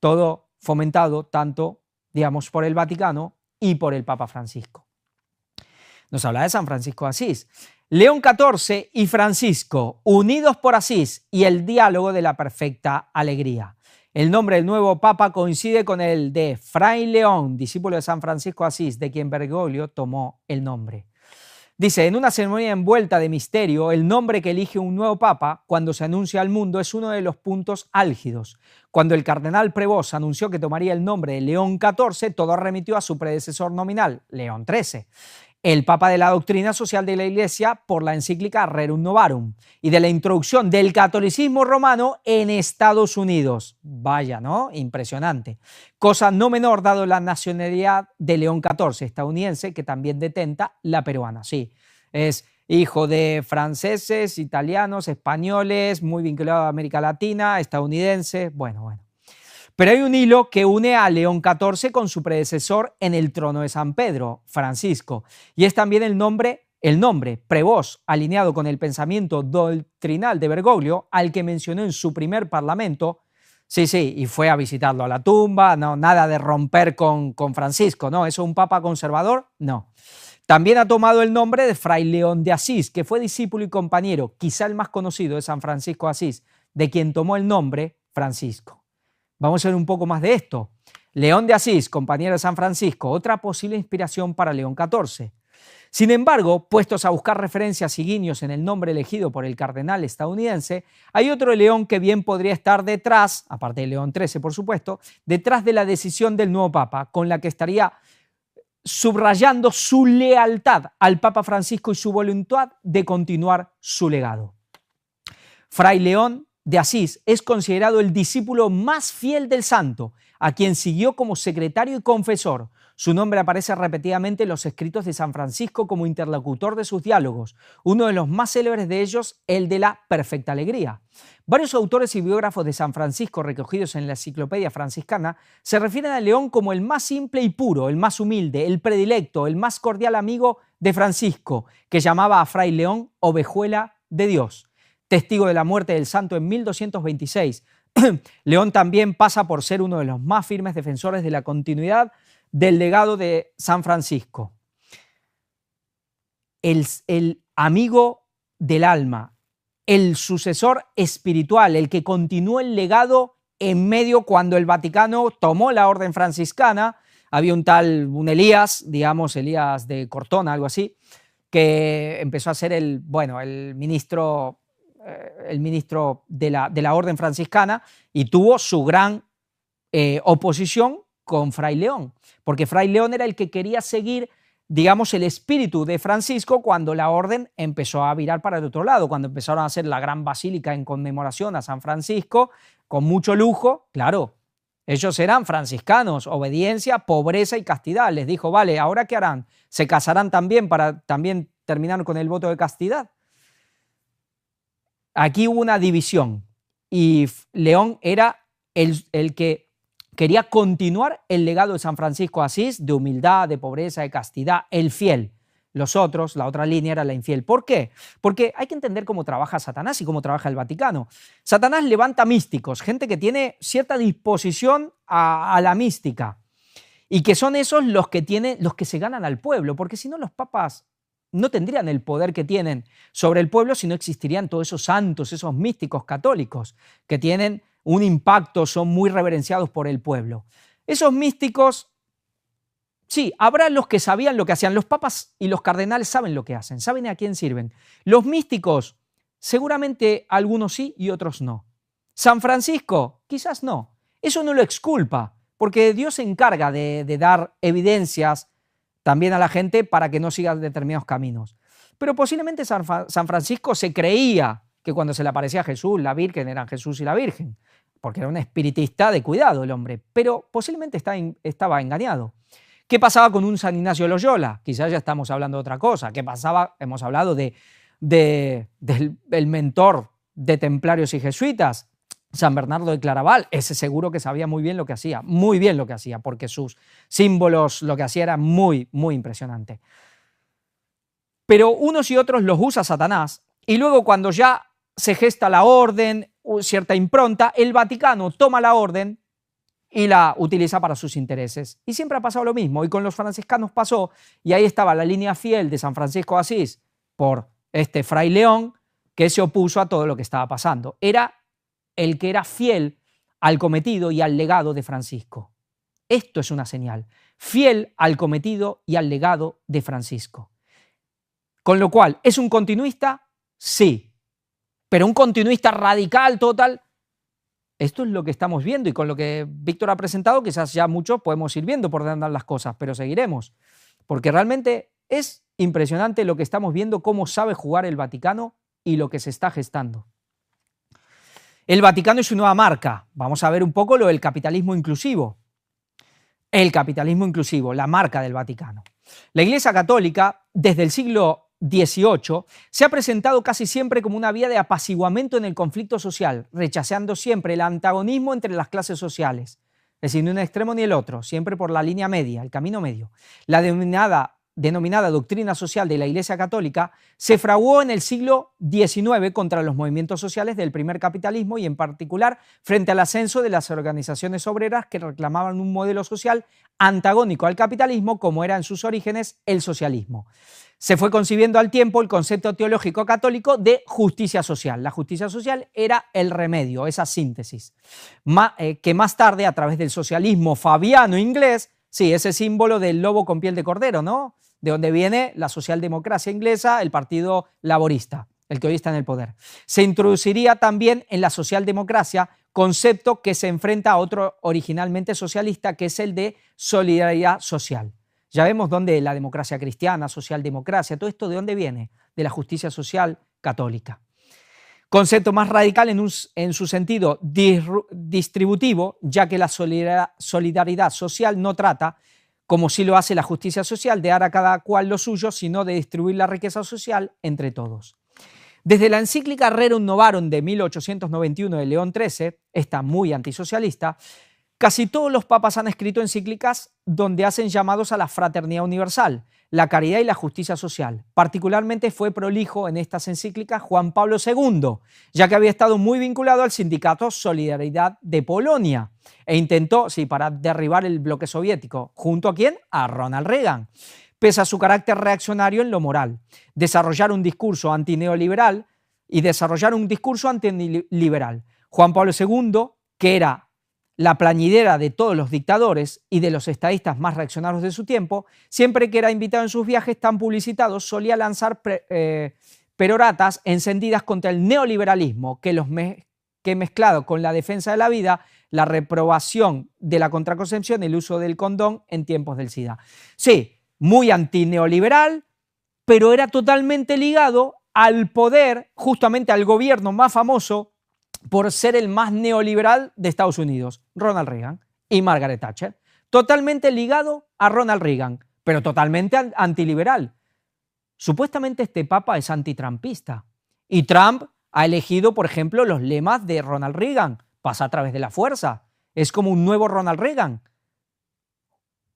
Todo fomentado tanto, digamos, por el Vaticano y por el Papa Francisco. Nos habla de San Francisco de Asís. León XIV y Francisco, unidos por Asís y el diálogo de la perfecta alegría. El nombre del nuevo papa coincide con el de Fray León, discípulo de San Francisco de Asís, de quien Bergoglio tomó el nombre. Dice, en una ceremonia envuelta de misterio, el nombre que elige un nuevo papa cuando se anuncia al mundo es uno de los puntos álgidos. Cuando el cardenal Prevost anunció que tomaría el nombre de León XIV, todo remitió a su predecesor nominal, León XIII. El Papa de la doctrina social de la Iglesia por la encíclica Rerum Novarum y de la introducción del catolicismo romano en Estados Unidos. Vaya, ¿no? Impresionante. Cosa no menor dado la nacionalidad de León XIV, estadounidense, que también detenta la peruana. Sí, es hijo de franceses, italianos, españoles, muy vinculado a América Latina, estadounidense, bueno. Pero hay un hilo que une a León XIV con su predecesor en el trono de San Pedro, Francisco, y es también el nombre Prevost, alineado con el pensamiento doctrinal de Bergoglio, al que mencionó en su primer parlamento. Sí, y fue a visitarlo a la tumba, no, nada de romper con Francisco, ¿no? ¿Eso un papa conservador? No. También ha tomado el nombre de Fray León de Asís, que fue discípulo y compañero, quizá el más conocido de San Francisco de Asís, de quien tomó el nombre Francisco. Vamos a ver un poco más de esto. León de Asís, compañero de San Francisco, otra posible inspiración para León XIV. Sin embargo, puestos a buscar referencias y guiños en el nombre elegido por el cardenal estadounidense, hay otro León que bien podría estar detrás, aparte de León XIII por supuesto, detrás de la decisión del nuevo Papa, con la que estaría subrayando su lealtad al Papa Francisco y su voluntad de continuar su legado. Fray León de Asís es considerado el discípulo más fiel del santo, a quien siguió como secretario y confesor. Su nombre aparece repetidamente en los escritos de San Francisco como interlocutor de sus diálogos, uno de los más célebres de ellos, el de la Perfecta Alegría. Varios autores y biógrafos de San Francisco recogidos en la Enciclopedia Franciscana se refieren a León como el más simple y puro, el más humilde, el predilecto, el más cordial amigo de Francisco, que llamaba a Fray León ovejuela de Dios. Testigo de la muerte del santo en 1226, León también pasa por ser uno de los más firmes defensores de la continuidad del legado de San Francisco. El amigo del alma, el sucesor espiritual, el que continuó el legado en medio cuando el Vaticano tomó la orden franciscana. Había un Elías, Elías de Cortona, algo así, que empezó a ser el ministro de la orden franciscana y tuvo su gran oposición con Fray León, porque Fray León era el que quería seguir, el espíritu de Francisco cuando la orden empezó a virar para el otro lado, cuando empezaron a hacer la gran basílica en conmemoración a San Francisco, con mucho lujo. Claro, ellos eran franciscanos, obediencia, pobreza y castidad. Les dijo, vale, ¿ahora qué harán? ¿Se casarán también para también terminar con el voto de castidad? Aquí hubo una división y León era el que quería continuar el legado de San Francisco de Asís, de humildad, de pobreza, de castidad, el fiel. Los otros, la otra línea era la infiel. ¿Por qué? Porque hay que entender cómo trabaja Satanás y cómo trabaja el Vaticano. Satanás levanta místicos, gente que tiene cierta disposición a la mística y que son esos los que se ganan al pueblo, porque si no los papas no tendrían el poder que tienen sobre el pueblo si no existirían todos esos santos, esos místicos católicos que tienen un impacto, son muy reverenciados por el pueblo. Esos místicos, sí, habrá los que sabían lo que hacían. Los papas y los cardenales saben lo que hacen, saben a quién sirven. Los místicos, seguramente algunos sí y otros no. San Francisco, quizás no. Eso no lo exculpa, porque Dios se encarga de dar evidencias también a la gente para que no siga determinados caminos. Pero posiblemente San Francisco se creía que cuando se le aparecía a Jesús, la Virgen, eran Jesús y la Virgen, porque era un espiritista de cuidado el hombre, pero posiblemente estaba engañado. ¿Qué pasaba con un San Ignacio de Loyola? Quizás ya estamos hablando de otra cosa. ¿Qué pasaba? Hemos hablado del mentor de templarios y jesuitas, San Bernardo de Claraval. Ese seguro que sabía muy bien lo que hacía, porque sus símbolos, lo que hacía era muy, muy impresionante. Pero unos y otros los usa Satanás y luego cuando ya se gesta la orden, cierta impronta, el Vaticano toma la orden y la utiliza para sus intereses. Y siempre ha pasado lo mismo, y con los franciscanos pasó, y ahí estaba la línea fiel de San Francisco de Asís por Fray León, que se opuso a todo lo que estaba pasando. Era el que era fiel al cometido y al legado de Francisco. Esto es una señal, fiel al cometido y al legado de Francisco. Con lo cual, ¿es un continuista? Sí. Pero un continuista radical, total. Esto es lo que estamos viendo y con lo que Víctor ha presentado quizás ya muchos podemos ir viendo por dónde andan las cosas, pero seguiremos. Porque realmente es impresionante lo que estamos viendo, cómo sabe jugar el Vaticano y lo que se está gestando. El Vaticano es su nueva marca. Vamos a ver un poco lo del capitalismo inclusivo. El capitalismo inclusivo, la marca del Vaticano. La Iglesia Católica, desde el siglo XVIII, se ha presentado casi siempre como una vía de apaciguamiento en el conflicto social, rechazando siempre el antagonismo entre las clases sociales. es decir, ni un extremo ni el otro, siempre por la línea media, el camino medio. La denominada doctrina social de la Iglesia Católica se fraguó en el siglo XIX contra los movimientos sociales del primer capitalismo y en particular frente al ascenso de las organizaciones obreras que reclamaban un modelo social antagónico al capitalismo como era en sus orígenes el socialismo. Se fue concibiendo al tiempo el concepto teológico católico de justicia social. La justicia social era el remedio, esa síntesis, que más tarde a través del socialismo fabiano inglés, sí, ese símbolo del lobo con piel de cordero, ¿no? De donde viene la socialdemocracia inglesa, el Partido Laborista, el que hoy está en el poder. Se introduciría también en la socialdemocracia, concepto que se enfrenta a otro originalmente socialista, que es el de solidaridad social. Ya vemos dónde la democracia cristiana, socialdemocracia, todo esto de dónde viene, de la justicia social católica. Concepto más radical en su sentido distributivo, ya que la solidaridad social no trata, como sí lo hace la justicia social, de dar a cada cual lo suyo, sino de distribuir la riqueza social entre todos. Desde la encíclica Rerum Novarum de 1891 de León XIII, esta muy antisocialista, casi todos los papas han escrito encíclicas donde hacen llamados a la fraternidad universal, la caridad y la justicia social. Particularmente fue prolijo en estas encíclicas Juan Pablo II, ya que había estado muy vinculado al sindicato Solidaridad de Polonia e intentó, sí, para derribar el bloque soviético. ¿Junto a quién? A Ronald Reagan. Pese a su carácter reaccionario en lo moral, desarrollar un discurso antineoliberal y desarrollar un discurso antiliberal. Juan Pablo II, que era la plañidera de todos los dictadores y de los estadistas más reaccionarios de su tiempo, siempre que era invitado en sus viajes tan publicitados, solía lanzar peroratas encendidas contra el neoliberalismo, que mezclado con la defensa de la vida, la reprobación de la contraconcepción y el uso del condón en tiempos del SIDA. Sí, muy antineoliberal, pero era totalmente ligado al poder, justamente al gobierno más famoso por ser el más neoliberal de Estados Unidos, Ronald Reagan y Margaret Thatcher. Totalmente ligado a Ronald Reagan, pero totalmente antiliberal. Supuestamente este papa es antitrampista y Trump ha elegido, por ejemplo, los lemas de Ronald Reagan, pasa a través de la fuerza, es como un nuevo Ronald Reagan.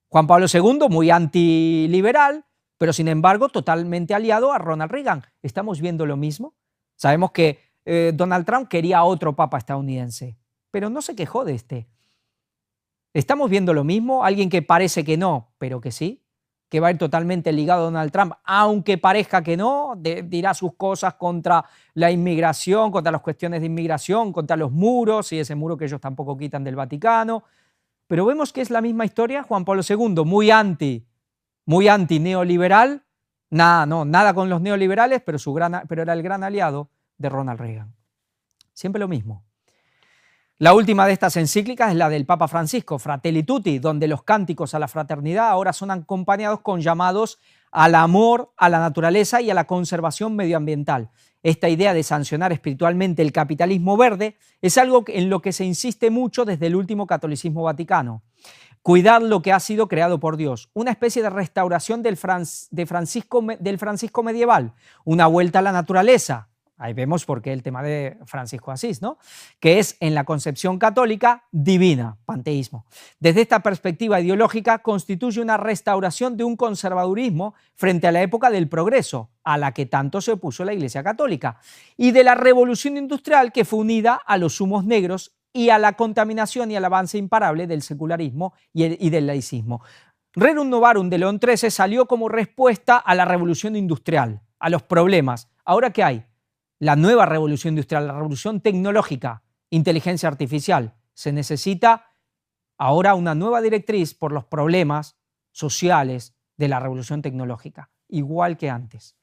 Juan Pablo II, muy antiliberal, pero sin embargo totalmente aliado a Ronald Reagan. ¿Estamos viendo lo mismo? Sabemos que Donald Trump quería a otro papa estadounidense, pero no se quejó de este. ¿Estamos viendo lo mismo? Alguien que parece que no, pero que sí, que va a ir totalmente ligado a Donald Trump, aunque parezca que no, dirá sus cosas contra la inmigración, contra las cuestiones de inmigración, contra los muros, y ese muro que ellos tampoco quitan del Vaticano. Pero vemos que es la misma historia. Juan Pablo II, muy anti neoliberal, nada con los neoliberales, pero era el gran aliado de Ronald Reagan. Siempre lo mismo. La última de estas encíclicas es la del Papa Francisco, Fratelli Tutti, donde los cánticos a la fraternidad ahora son acompañados con llamados al amor, a la naturaleza y a la conservación medioambiental. Esta idea de sancionar espiritualmente el capitalismo verde es algo en lo que se insiste mucho desde el último catolicismo vaticano. Cuidar lo que ha sido creado por Dios, una especie de restauración del Francisco medieval, una vuelta a la naturaleza. Ahí vemos por qué el tema de Francisco Asís, ¿no? Que es en la concepción católica divina, panteísmo. Desde esta perspectiva ideológica constituye una restauración de un conservadurismo frente a la época del progreso, a la que tanto se opuso la Iglesia Católica, y de la revolución industrial que fue unida a los humos negros y a la contaminación y al avance imparable del secularismo y del laicismo. Rerum Novarum de León XIII salió como respuesta a la revolución industrial, a los problemas. ¿Ahora qué hay? La nueva revolución industrial, la revolución tecnológica, inteligencia artificial. Se necesita ahora una nueva directriz por los problemas sociales de la revolución tecnológica, igual que antes.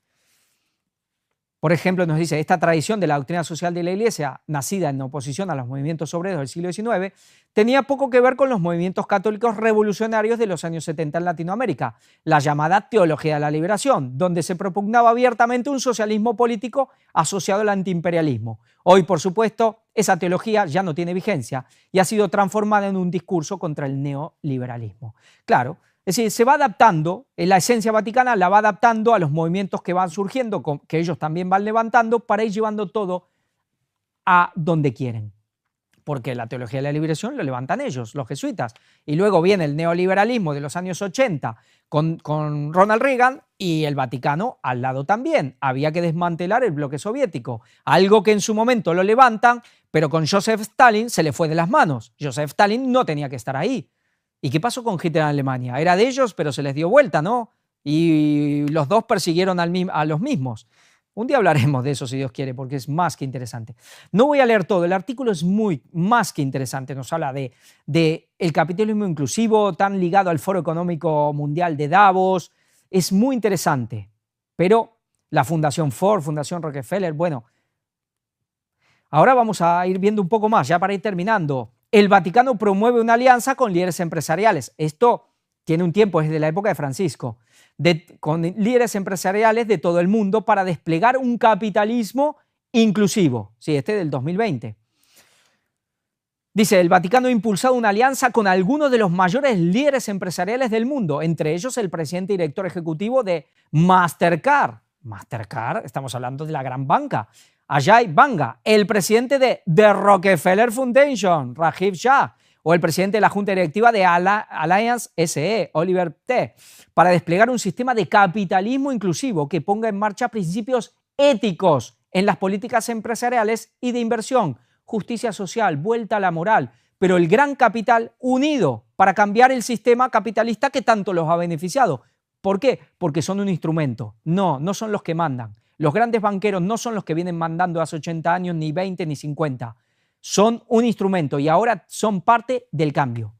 Por ejemplo, nos dice, esta tradición de la doctrina social de la Iglesia, nacida en oposición a los movimientos obreros del siglo XIX, tenía poco que ver con los movimientos católicos revolucionarios de los años 70 en Latinoamérica, la llamada teología de la liberación, donde se propugnaba abiertamente un socialismo político asociado al antiimperialismo. Hoy, por supuesto, esa teología ya no tiene vigencia y ha sido transformada en un discurso contra el neoliberalismo. Claro, es decir, se va adaptando, la esencia vaticana la va adaptando a los movimientos que van surgiendo, que ellos también van levantando para ir llevando todo a donde quieren. porque la teología de la liberación lo levantan ellos, los jesuitas. Y luego viene el neoliberalismo de los años 80 con Ronald Reagan y el Vaticano al lado también. Había que desmantelar el bloque soviético, algo que en su momento lo levantan, pero con Joseph Stalin se le fue de las manos. Joseph Stalin no tenía que estar ahí. ¿Y qué pasó con Hitler en Alemania? Era de ellos, pero se les dio vuelta, ¿no? Y los dos persiguieron a los mismos. Un día hablaremos de eso, si Dios quiere, porque es más que interesante. No voy a leer todo, el artículo es más que interesante. Nos habla de el capitalismo inclusivo, tan ligado al Foro Económico Mundial de Davos. Es muy interesante. Pero la Fundación Ford, Fundación Rockefeller, bueno. Ahora vamos a ir viendo un poco más, ya para ir terminando. El Vaticano promueve una alianza con líderes empresariales. Esto tiene un tiempo, es de la época de Francisco, con líderes empresariales de todo el mundo para desplegar un capitalismo inclusivo. Sí, este del 2020. Dice, el Vaticano ha impulsado una alianza con algunos de los mayores líderes empresariales del mundo, entre ellos el presidente y director ejecutivo de Mastercard. Mastercard, estamos hablando de la gran banca. Ajay Banga, el presidente de The Rockefeller Foundation, Rajiv Shah, o el presidente de la Junta Directiva de Alliance SE, Oliver T., para desplegar un sistema de capitalismo inclusivo que ponga en marcha principios éticos en las políticas empresariales y de inversión, justicia social, vuelta a la moral, pero el gran capital unido para cambiar el sistema capitalista que tanto los ha beneficiado. ¿Por qué? Porque son un instrumento. No son los que mandan. Los grandes banqueros no son los que vienen mandando hace 80 años, ni 20, ni 50. Son un instrumento y ahora son parte del cambio.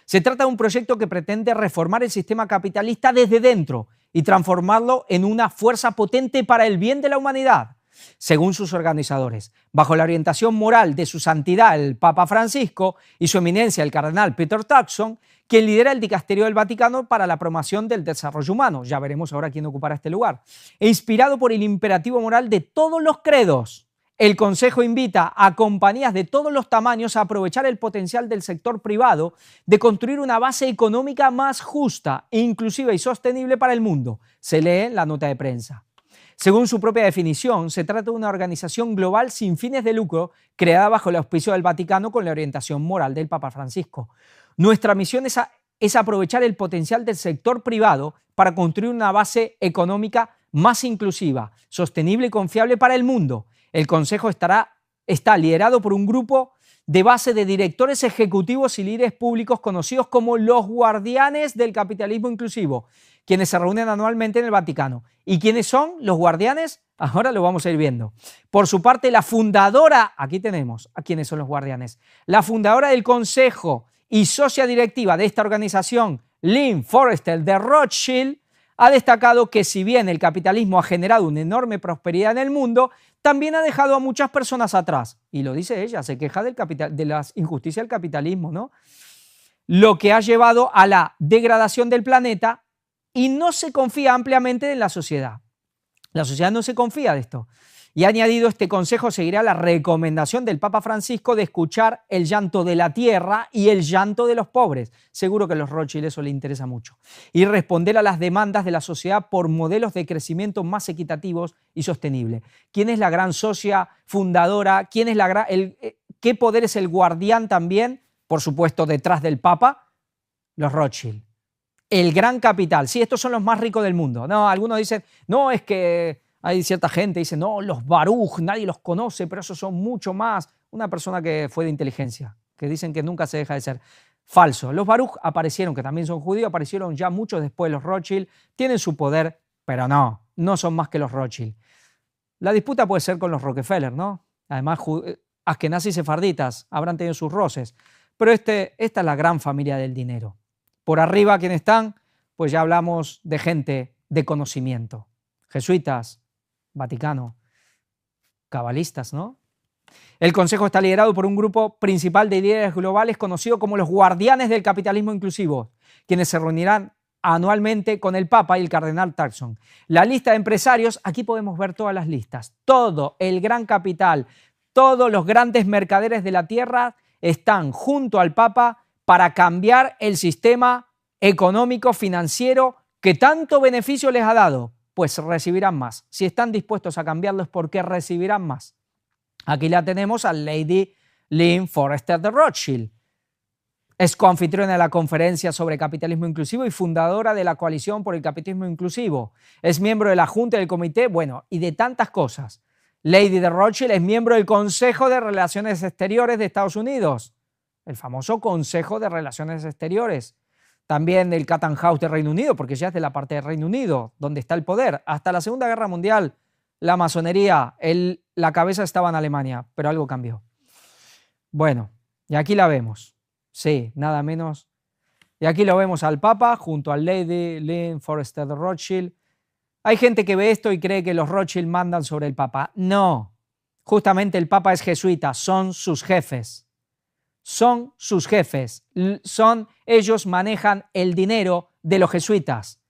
Se trata de un proyecto que pretende reformar el sistema capitalista desde dentro y transformarlo en una fuerza potente para el bien de la humanidad, según sus organizadores, bajo la orientación moral de su santidad el Papa Francisco y su eminencia el cardenal Peter Turkson, quien lidera el dicasterio del Vaticano para la promoción del desarrollo humano. Ya veremos ahora quién ocupará este lugar. E inspirado por el imperativo moral de todos los credos, el Consejo invita a compañías de todos los tamaños a aprovechar el potencial del sector privado de construir una base económica más justa, inclusiva y sostenible para el mundo. Se lee en la nota de prensa. Según su propia definición, se trata de una organización global sin fines de lucro creada bajo el auspicio del Vaticano con la orientación moral del Papa Francisco. Nuestra misión es aprovechar el potencial del sector privado para construir una base económica más inclusiva, sostenible y confiable para el mundo. El Consejo está liderado por un grupo de base de directores ejecutivos y líderes públicos conocidos como los guardianes del capitalismo inclusivo, quienes se reúnen anualmente en el Vaticano. ¿Y quiénes son los guardianes? Ahora lo vamos a ir viendo. Por su parte, la fundadora, aquí tenemos a quiénes son los guardianes, la fundadora del Consejo y socia directiva de esta organización, Lynn Forrester de Rothschild, ha destacado que si bien el capitalismo ha generado una enorme prosperidad en el mundo, también ha dejado a muchas personas atrás. Y lo dice ella, se queja de las injusticias del capitalismo, ¿no? Lo que ha llevado a la degradación del planeta y no se confía ampliamente en la sociedad. La sociedad no se confía de esto. Y ha añadido, este consejo seguirá la recomendación del Papa Francisco de escuchar el llanto de la tierra y el llanto de los pobres. Seguro que a los Rothschild eso le interesa mucho. Y responder a las demandas de la sociedad por modelos de crecimiento más equitativos y sostenibles. ¿Quién es la gran socia fundadora? ¿Quién es ¿Qué poder es el guardián también? Por supuesto, detrás del Papa, los Rothschild. El gran capital. Sí, estos son los más ricos del mundo. No, algunos dicen, no, es que hay cierta gente que dice, no, los Baruch, nadie los conoce, pero esos son mucho más. Una persona que fue de inteligencia, que dicen que nunca se deja de ser. Falso. Los Baruch aparecieron, que también son judíos, aparecieron ya muchos después de los Rothschild, tienen su poder, pero no son más que los Rothschild. La disputa puede ser con los Rockefeller, ¿no? Además, askenazis y sefarditas habrán tenido sus roces, pero esta es la gran familia del dinero. Por arriba, ¿quiénes están? Pues ya hablamos de gente de conocimiento. Jesuitas, Vaticano, cabalistas, ¿no? El Consejo está liderado por un grupo principal de líderes globales conocido como los guardianes del capitalismo inclusivo, quienes se reunirán anualmente con el Papa y el cardenal Turkson. La lista de empresarios, aquí podemos ver todas las listas. Todo el gran capital, todos los grandes mercaderes de la tierra están junto al Papa para cambiar el sistema económico, financiero, que tanto beneficio les ha dado. Pues recibirán más. Si están dispuestos a cambiarlo es porque recibirán más. Aquí la tenemos a Lady Lynn Forrester de Rothschild. Es coanfitriona de la conferencia sobre capitalismo inclusivo y fundadora de la Coalición por el Capitalismo Inclusivo. Es miembro de la Junta del Comité, bueno, y de tantas cosas. Lady de Rothschild es miembro del Consejo de Relaciones Exteriores de Estados Unidos, el famoso Consejo de Relaciones Exteriores. También del Chatham House de Reino Unido, porque ya es de la parte de Reino Unido, donde está el poder. Hasta la Segunda Guerra Mundial, la masonería, la cabeza estaba en Alemania, pero algo cambió. Bueno, y aquí la vemos. Sí, nada menos. Y aquí lo vemos al Papa junto al Lady Lynn Forrester de Rothschild. Hay gente que ve esto y cree que los Rothschild mandan sobre el Papa. No, justamente el Papa es jesuita, son sus jefes. Son sus jefes. Ellos manejan el dinero de los jesuitas.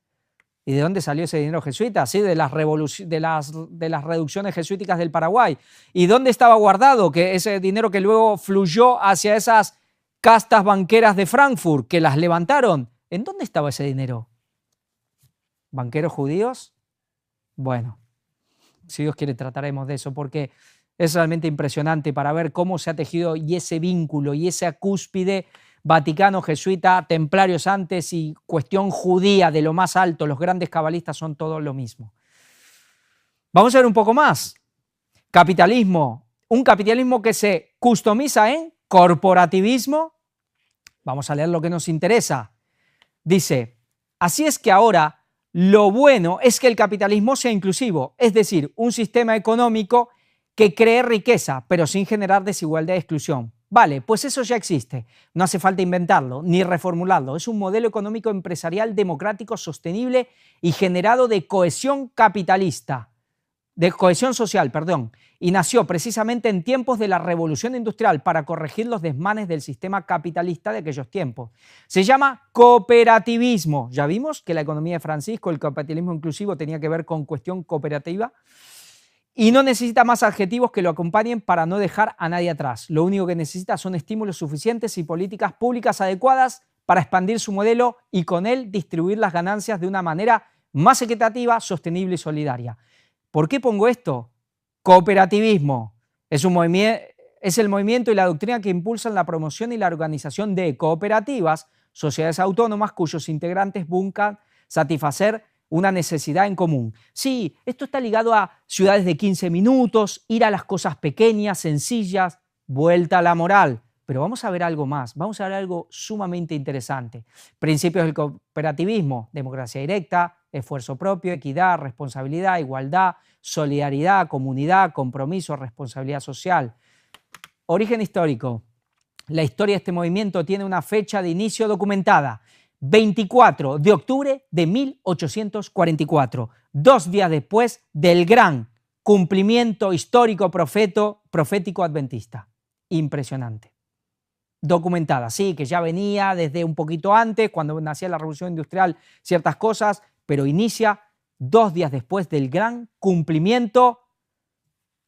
¿Y de dónde salió ese dinero jesuita? Sí, de las reducciones jesuíticas del Paraguay. ¿Y dónde estaba guardado que ese dinero que luego fluyó hacia esas castas banqueras de Frankfurt que las levantaron? ¿En dónde estaba ese dinero? ¿Banqueros judíos? Bueno, si Dios quiere trataremos de eso, porque es realmente impresionante para ver cómo se ha tejido y ese vínculo y esa cúspide Vaticano, jesuita, templarios antes y cuestión judía de lo más alto. Los grandes cabalistas son todos lo mismo. Vamos a ver un poco más. Capitalismo, un capitalismo que se customiza en corporativismo. Vamos a leer lo que nos interesa. Dice, así es que ahora lo bueno es que el capitalismo sea inclusivo, es decir, un sistema económico que cree riqueza, pero sin generar desigualdad y exclusión. Vale, pues eso ya existe. No hace falta inventarlo ni reformularlo. Es un modelo económico empresarial democrático, sostenible y generado de cohesión capitalista, de cohesión social, perdón, y nació precisamente en tiempos de la Revolución Industrial para corregir los desmanes del sistema capitalista de aquellos tiempos. Se llama cooperativismo. Ya vimos que la economía de Francisco, el capitalismo inclusivo, tenía que ver con cuestión cooperativa. Y no necesita más adjetivos que lo acompañen para no dejar a nadie atrás. Lo único que necesita son estímulos suficientes y políticas públicas adecuadas para expandir su modelo y con él distribuir las ganancias de una manera más equitativa, sostenible y solidaria. ¿Por qué pongo esto? Cooperativismo es el movimiento y la doctrina que impulsan la promoción y la organización de cooperativas, sociedades autónomas cuyos integrantes buscan satisfacer una necesidad en común. Sí, esto está ligado a ciudades de 15 minutos, ir a las cosas pequeñas, sencillas, vuelta a la moral. Pero vamos a ver algo más, vamos a ver algo sumamente interesante. Principios del cooperativismo: democracia directa, esfuerzo propio, equidad, responsabilidad, igualdad, solidaridad, comunidad, compromiso, responsabilidad social. Origen histórico. La historia de este movimiento tiene una fecha de inicio documentada: 24 de octubre de 1844, 2 días después del gran cumplimiento histórico profético adventista. Impresionante. Documentada, sí, que ya venía desde un poquito antes, cuando nacía la Revolución Industrial, ciertas cosas, pero inicia 2 días después del gran cumplimiento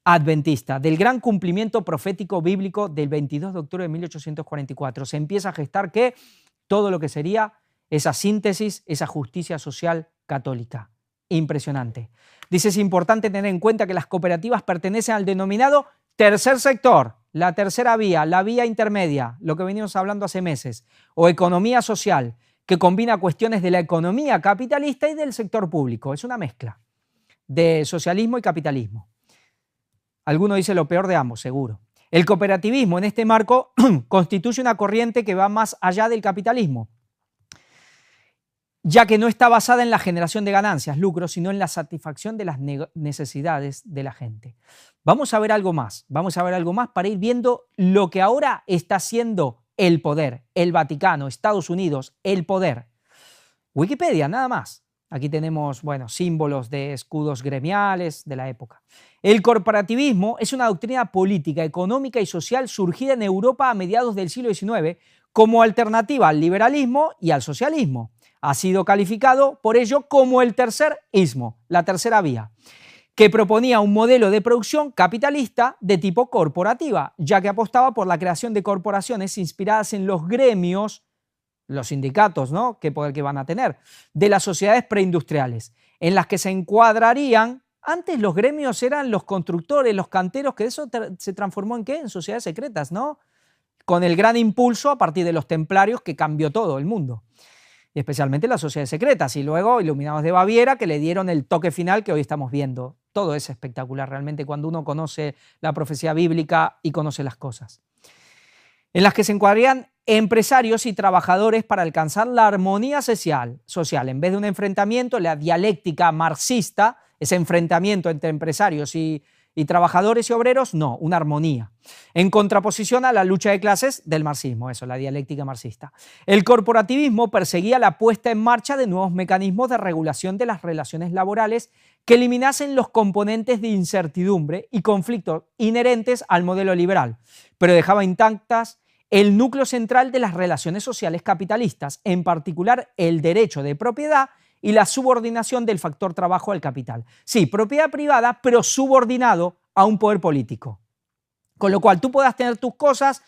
adventista, del gran cumplimiento profético bíblico del 22 de octubre de 1844. Se empieza a gestar que todo lo que sería esa síntesis, esa justicia social católica. Impresionante. Dice, es importante tener en cuenta que las cooperativas pertenecen al denominado tercer sector, la tercera vía, la vía intermedia, lo que venimos hablando hace meses, o economía social, que combina cuestiones de la economía capitalista y del sector público. Es una mezcla de socialismo y capitalismo. Alguno dice lo peor de ambos, seguro. El cooperativismo en este marco constituye una corriente que va más allá del capitalismo, ya que no está basada en la generación de ganancias, lucros, sino en la satisfacción de las necesidades de la gente. Vamos a ver algo más para ir viendo lo que ahora está haciendo el poder, el Vaticano, Estados Unidos, el poder. Wikipedia, nada más. Aquí tenemos, símbolos de escudos gremiales de la época. El corporativismo es una doctrina política, económica y social surgida en Europa a mediados del siglo XIX como alternativa al liberalismo y al socialismo. Ha sido calificado por ello como el tercer ismo, la tercera vía, que proponía un modelo de producción capitalista de tipo corporativa, ya que apostaba por la creación de corporaciones inspiradas en los gremios, los sindicatos, ¿no?, qué poder que van a tener, de las sociedades preindustriales, en las que se encuadrarían Antes los gremios eran los constructores, los canteros, que eso se transformó en ¿qué? En sociedades secretas, ¿no? Con el gran impulso a partir de los templarios que cambió todo el mundo. Y especialmente las sociedades secretas. Y luego Iluminados de Baviera, que le dieron el toque final que hoy estamos viendo. Todo es espectacular realmente cuando uno conoce la profecía bíblica y conoce las cosas. En las que se encuadrarían empresarios y trabajadores para alcanzar la armonía social. En vez de un enfrentamiento, la dialéctica marxista, ese enfrentamiento entre empresarios y trabajadores y obreros, no, una armonía. En contraposición a la lucha de clases del marxismo, eso, la dialéctica marxista. El corporativismo perseguía la puesta en marcha de nuevos mecanismos de regulación de las relaciones laborales que eliminasen los componentes de incertidumbre y conflictos inherentes al modelo liberal, pero dejaba intactas el núcleo central de las relaciones sociales capitalistas, en particular el derecho de propiedad y la subordinación del factor trabajo al capital. Sí, propiedad privada, pero subordinado a un poder político. Con lo cual tú puedas tener tus cosas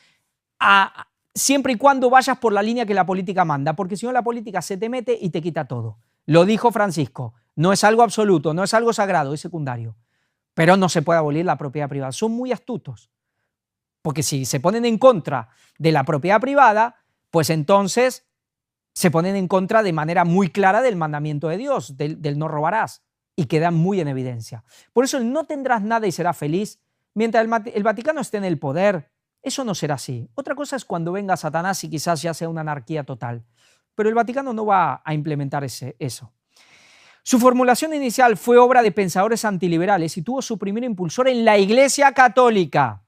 siempre y cuando vayas por la línea que la política manda, porque si no la política se te mete y te quita todo. Lo dijo Francisco, no es algo absoluto, no es algo sagrado, es secundario. Pero no se puede abolir la propiedad privada. Son muy astutos. Porque si se ponen en contra de la propiedad privada, pues entonces se ponen en contra de manera muy clara del mandamiento de Dios, del no robarás, y quedan muy en evidencia. Por eso el no tendrás nada y serás feliz, mientras el Vaticano esté en el poder, eso no será así. Otra cosa es cuando venga Satanás y quizás ya sea una anarquía total, pero el Vaticano no va a implementar eso. Su formulación inicial fue obra de pensadores antiliberales y tuvo su primer impulsor en la Iglesia Católica.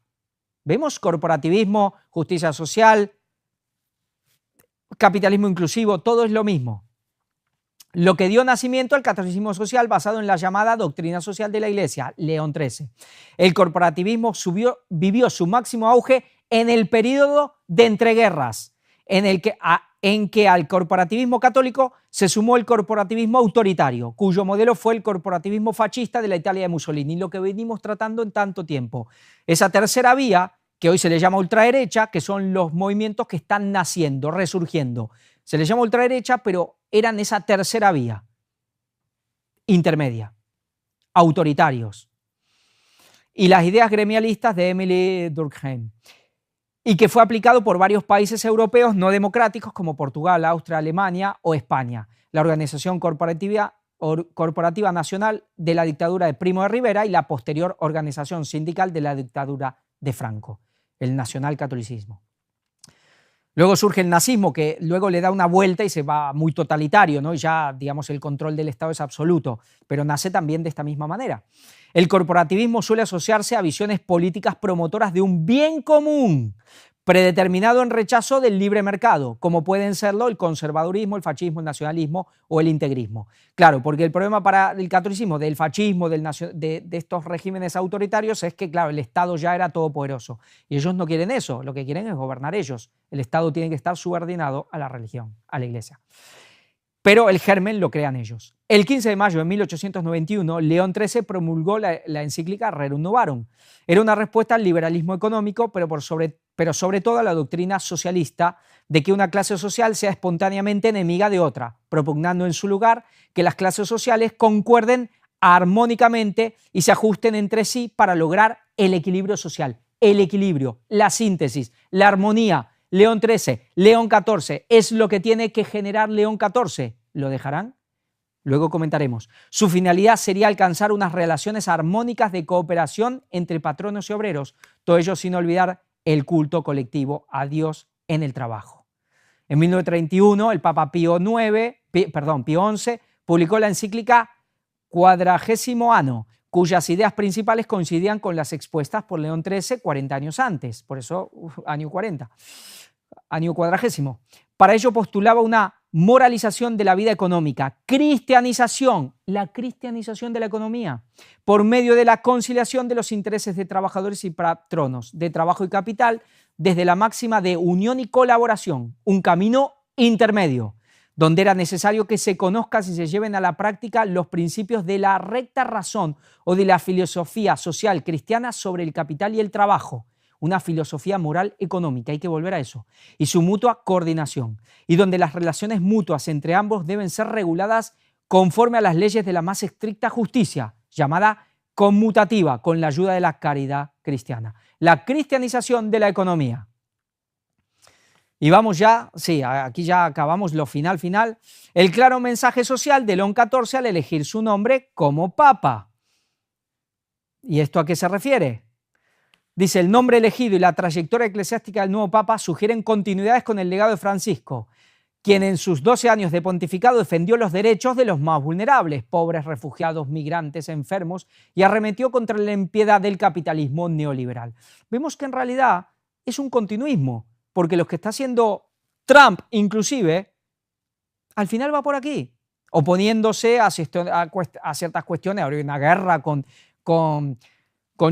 ¿Vemos? Corporativismo, justicia social, capitalismo inclusivo, todo es lo mismo. Lo que dio nacimiento al catolicismo social basado en la llamada doctrina social de la Iglesia, León XIII. El corporativismo vivió su máximo auge en el período de entreguerras, en que al corporativismo católico se sumó el corporativismo autoritario, cuyo modelo fue el corporativismo fascista de la Italia de Mussolini, lo que venimos tratando en tanto tiempo. Esa tercera vía, que hoy se le llama ultraderecha, que son los movimientos que están naciendo, resurgiendo. Se les llama ultraderecha, pero eran esa tercera vía, intermedia, autoritarios. Y las ideas gremialistas de Émile Durkheim, y que fue aplicado por varios países europeos no democráticos como Portugal, Austria, Alemania o España. La Organización Corporativa Nacional de la dictadura de Primo de Rivera y la posterior Organización Sindical de la dictadura de Franco, el nacionalcatolicismo. Luego surge el nazismo, que luego le da una vuelta y se va muy totalitario, ¿no? Y ya, digamos, el control del Estado es absoluto, pero nace también de esta misma manera. El corporativismo suele asociarse a visiones políticas promotoras de un bien común, predeterminado en rechazo del libre mercado, como pueden serlo el conservadurismo, el fascismo, el nacionalismo o el integrismo. Claro, porque el problema para el catolicismo, del fascismo, de estos regímenes autoritarios es que, claro, el Estado ya era todopoderoso y ellos no quieren eso, lo que quieren es gobernar ellos. El Estado tiene que estar subordinado a la religión, a la Iglesia. Pero el germen lo crean ellos. El 15 de mayo de 1891, León XIII promulgó la encíclica Rerum Novarum. Era una respuesta al liberalismo económico, pero sobre todo a la doctrina socialista de que una clase social sea espontáneamente enemiga de otra, propugnando en su lugar que las clases sociales concuerden armónicamente y se ajusten entre sí para lograr el equilibrio social. El equilibrio, la síntesis, la armonía. León XIII, León XIV, es lo que tiene que generar León XIV. ¿Lo dejarán? Luego comentaremos. Su finalidad sería alcanzar unas relaciones armónicas de cooperación entre patronos y obreros, todo ello sin olvidar el culto colectivo a Dios en el trabajo. En 1931, el Papa Pío XI publicó la encíclica Quadragesimo Anno, cuyas ideas principales coincidían con las expuestas por León XIII 40 años antes, por eso año 40, año cuadragésimo. Para ello postulaba una moralización de la vida económica, cristianización, la cristianización de la economía, por medio de la conciliación de los intereses de trabajadores y patronos, de trabajo y capital, desde la máxima de unión y colaboración, un camino intermedio, donde era necesario que se conozcan y se lleven a la práctica los principios de la recta razón o de la filosofía social cristiana sobre el capital y el trabajo, una filosofía moral económica, hay que volver a eso, y su mutua coordinación, y donde las relaciones mutuas entre ambos deben ser reguladas conforme a las leyes de la más estricta justicia, llamada conmutativa, con la ayuda de la caridad cristiana. La cristianización de la economía. Y vamos ya, sí, aquí ya acabamos lo final. El claro mensaje social de León XIV al elegir su nombre como papa. ¿Y esto a qué se refiere? Dice, el nombre elegido y la trayectoria eclesiástica del nuevo papa sugieren continuidades con el legado de Francisco, quien en sus 12 años de pontificado defendió los derechos de los más vulnerables, pobres, refugiados, migrantes, enfermos, y arremetió contra la impiedad del capitalismo neoliberal. Vemos que en realidad es un continuismo, porque lo que está haciendo Trump, inclusive, al final va por aquí, oponiéndose a ciertas cuestiones. Ahora hay una guerra con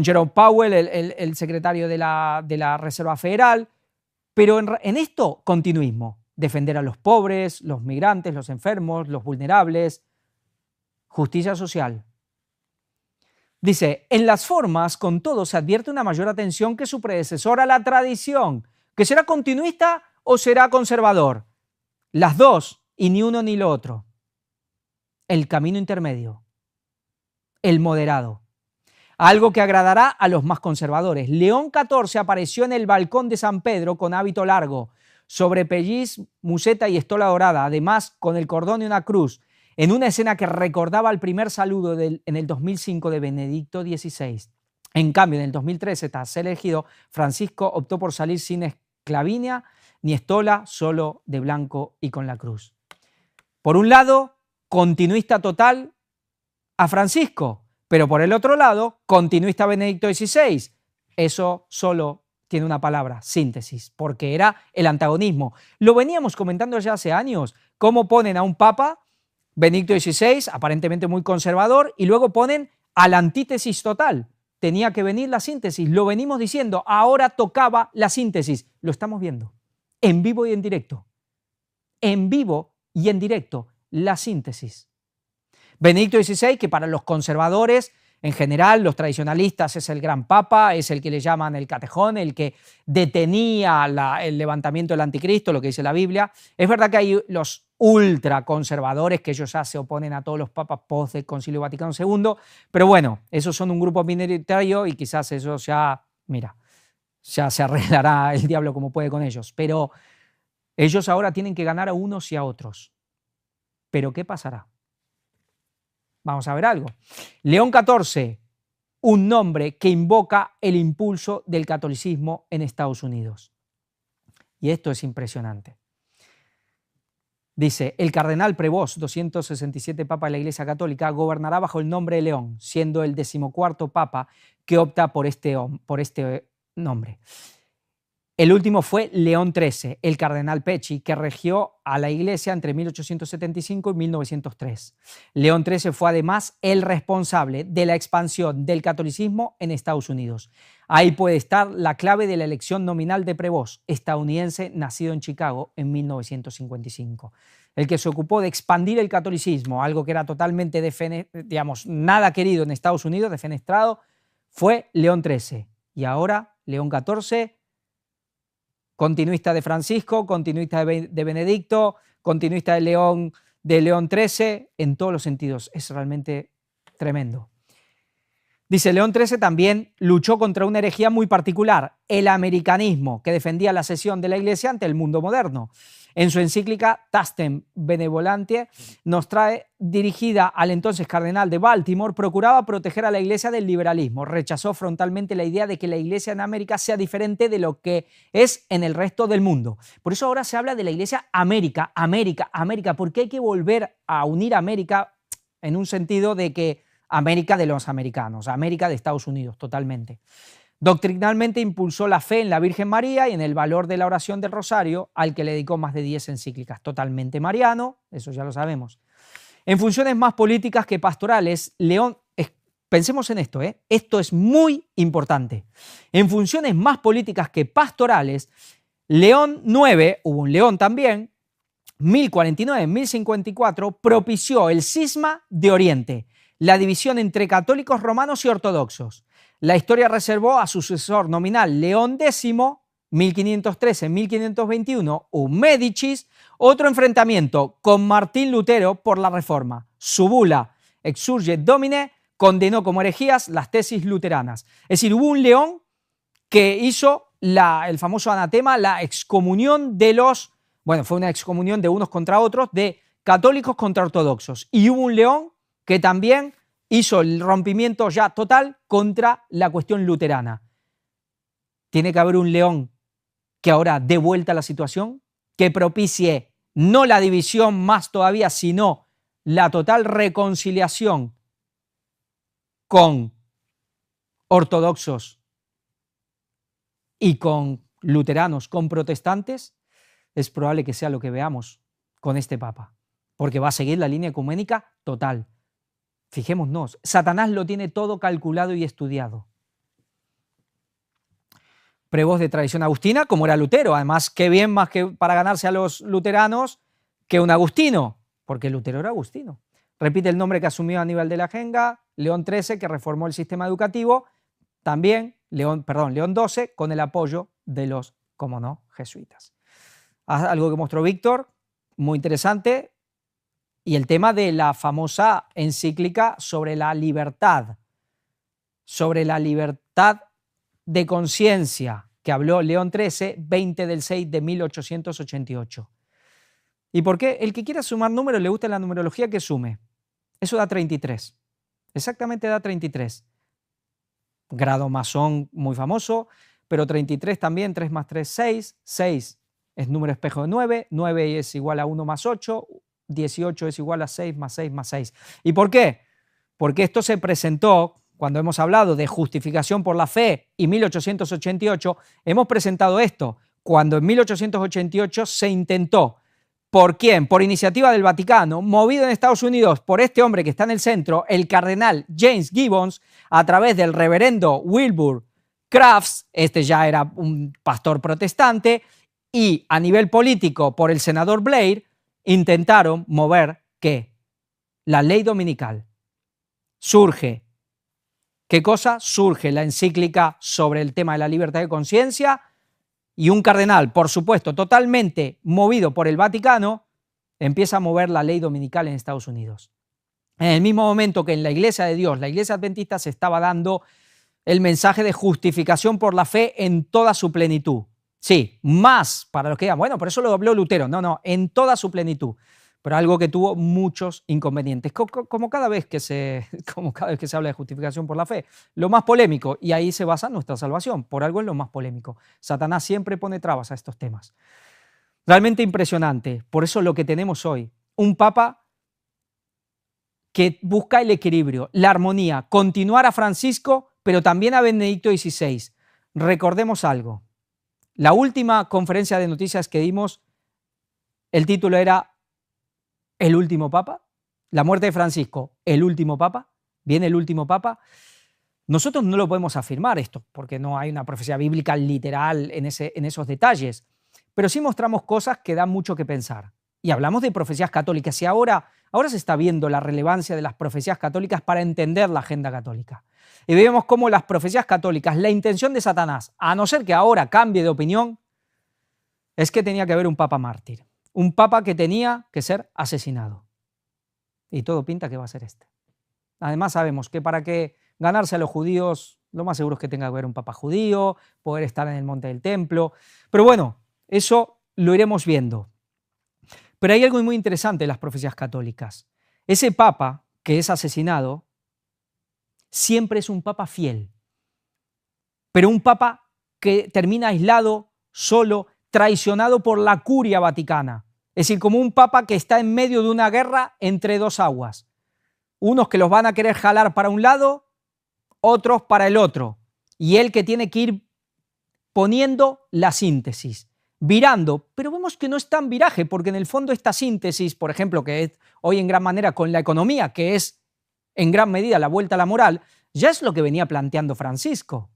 Jerome Powell, el secretario de la Reserva Federal, pero en esto, continuismo. Defender a los pobres, los migrantes, los enfermos, los vulnerables. Justicia social. Dice, en las formas, con todo, se advierte una mayor atención que su predecesor a la tradición, que será continuista o será conservador. Las dos, y ni uno ni lo otro. El camino intermedio. El moderado. Algo que agradará a los más conservadores. León XIV apareció en el balcón de San Pedro con hábito largo, sobre pelliz, museta y estola dorada, además con el cordón y una cruz, en una escena que recordaba el primer saludo en el 2005 de Benedicto XVI. En cambio, en el 2013, tras ser elegido, Francisco optó por salir sin esclavinia ni estola, solo de blanco y con la cruz. Por un lado, continuista total a Francisco, pero por el otro lado, continuista a Benedicto XVI. Eso solo tiene una palabra, síntesis, porque era el antagonismo. Lo veníamos comentando ya hace años, cómo ponen a un papa, Benedicto XVI, aparentemente muy conservador, y luego ponen a la antítesis total. Tenía que venir la síntesis, lo venimos diciendo, ahora tocaba la síntesis. Lo estamos viendo, en vivo y en directo. En vivo y en directo, la síntesis. Benedicto XVI, que para los conservadores, en general, los tradicionalistas, es el gran papa, es el que le llaman el catejón, el que detenía el levantamiento del anticristo, lo que dice la Biblia. Es verdad que hay los ultraconservadores, que ellos ya se oponen a todos los papas post del Concilio Vaticano II, pero bueno, esos son un grupo minoritario y quizás eso ya, mira, ya se arreglará el diablo como puede con ellos, pero ellos ahora tienen que ganar a unos y a otros. ¿Pero qué pasará? Vamos a ver algo. León XIV, un nombre que invoca el impulso del catolicismo en Estados Unidos. Y esto es impresionante. Dice, el cardenal Prevost, 267 papa de la Iglesia Católica, gobernará bajo el nombre de León, siendo el 14º papa que opta por este nombre. El último fue León XIII, el cardenal Pecci, que regió a la Iglesia entre 1875 y 1903. León XIII fue además el responsable de la expansión del catolicismo en Estados Unidos. Ahí puede estar la clave de la elección nominal de Prevost, estadounidense nacido en Chicago en 1955. El que se ocupó de expandir el catolicismo, algo que era totalmente, nada querido en Estados Unidos, defenestrado, fue León XIII. Y ahora León XIV, continuista de Francisco, continuista de Benedicto, continuista de León XIII, en todos los sentidos. Es realmente tremendo. Dice, León XIII también luchó contra una herejía muy particular, el americanismo, que defendía la cesión de la Iglesia ante el mundo moderno. En su encíclica Tastem Benevolantiae, nos trae, dirigida al entonces cardenal de Baltimore, procuraba proteger a la Iglesia del liberalismo. Rechazó frontalmente la idea de que la Iglesia en América sea diferente de lo que es en el resto del mundo. Por eso ahora se habla de la Iglesia América, porque hay que volver a unir a América en un sentido de que América de los americanos, América de Estados Unidos, totalmente. Doctrinalmente impulsó la fe en la Virgen María y en el valor de la oración del Rosario, al que le dedicó más de 10 encíclicas. Totalmente mariano, eso ya lo sabemos. En funciones más políticas que pastorales, León, pensemos en esto, esto es muy importante. En funciones más políticas que pastorales, León IX, hubo un León también, 1049-1054, propició el cisma de Oriente, la división entre católicos romanos y ortodoxos. La historia reservó a su sucesor nominal León X, 1513-1521, un Médicis, otro enfrentamiento con Martín Lutero por la Reforma. Su bula Exsurge Domine condenó como herejías las tesis luteranas. Es decir, hubo un león que hizo el famoso anatema, la excomunión de fue una excomunión de unos contra otros, de católicos contra ortodoxos. Y hubo un león que también hizo el rompimiento ya total contra la cuestión luterana. Tiene que haber un león que ahora dé vuelta a la situación, que propicie no la división más todavía, sino la total reconciliación con ortodoxos y con luteranos, con protestantes. Es probable que sea lo que veamos con este Papa, porque va a seguir la línea ecuménica total. Fijémonos, Satanás lo tiene todo calculado y estudiado. Prevost de tradición agustina, como era Lutero. Además, qué bien más que para ganarse a los luteranos que un agustino, porque Lutero era agustino. Repite el nombre que asumió Aníbal de la Genga, León XIII, que reformó el sistema educativo, también León XII, con el apoyo de los, como no, jesuitas. Algo que mostró Víctor, muy interesante, y el tema de la famosa encíclica sobre la libertad de conciencia, que habló León XIII, 20 del 6 de 1888. ¿Y por qué? El que quiera sumar números, le gusta la numerología, que sume. Eso da 33. Exactamente da 33. Grado masón muy famoso, pero 33 también, 3 más 3, 6. 6 es número espejo de 9. 9 es igual a 1 más 8. 18 es igual a 6 más 6 más 6. ¿Y por qué? Porque esto se presentó cuando hemos hablado de justificación por la fe y 1888, hemos presentado esto, cuando en 1888 se intentó. ¿Por quién? Por iniciativa del Vaticano, movido en Estados Unidos por este hombre que está en el centro, el cardenal James Gibbons, a través del reverendo Wilbur Crafts, este ya era un pastor protestante, y a nivel político por el senador Blair, intentaron mover ¿qué? La ley dominical. Surge. ¿Qué cosa? Surge la encíclica sobre el tema de la libertad de conciencia, y un cardenal, por supuesto, totalmente movido por el Vaticano, empieza a mover la ley dominical en Estados Unidos. En el mismo momento que en la Iglesia de Dios, la Iglesia Adventista, se estaba dando el mensaje de justificación por la fe en toda su plenitud. Sí, más para los que digan, bueno, por eso lo habló Lutero. No, en toda su plenitud. Pero algo que tuvo muchos inconvenientes, como cada vez que se habla de justificación por la fe. Lo más polémico, y ahí se basa nuestra salvación, por algo es lo más polémico. Satanás siempre pone trabas a estos temas. Realmente impresionante. Por eso lo que tenemos hoy, un Papa que busca el equilibrio, la armonía, continuar a Francisco, pero también a Benedicto XVI. Recordemos algo. La última conferencia de noticias que dimos, el título era ¿El último Papa? La muerte de Francisco, ¿el último Papa? ¿Viene el último Papa? Nosotros no lo podemos afirmar esto, porque no hay una profecía bíblica literal en esos detalles, pero sí mostramos cosas que dan mucho que pensar. Y hablamos de profecías católicas, y ahora se está viendo la relevancia de las profecías católicas para entender la agenda católica. Y vemos cómo las profecías católicas, la intención de Satanás, a no ser que ahora cambie de opinión, es que tenía que haber un Papa mártir. Un Papa que tenía que ser asesinado. Y todo pinta que va a ser este. Además sabemos que para que ganarse a los judíos, lo más seguro es que tenga que haber un Papa judío, poder estar en el monte del templo. Pero bueno, eso lo iremos viendo. Pero hay algo muy interesante en las profecías católicas. Ese Papa que es asesinado siempre es un Papa fiel. Pero un Papa que termina aislado, solo, traicionado por la curia vaticana. Es decir, como un Papa que está en medio de una guerra entre dos aguas. Unos que los van a querer jalar para un lado, otros para el otro. Y él que tiene que ir poniendo la síntesis, virando. Pero vemos que no es tan viraje, porque en el fondo esta síntesis, por ejemplo, que es hoy en gran manera con la economía, que es en gran medida la vuelta a la moral, ya es lo que venía planteando Francisco.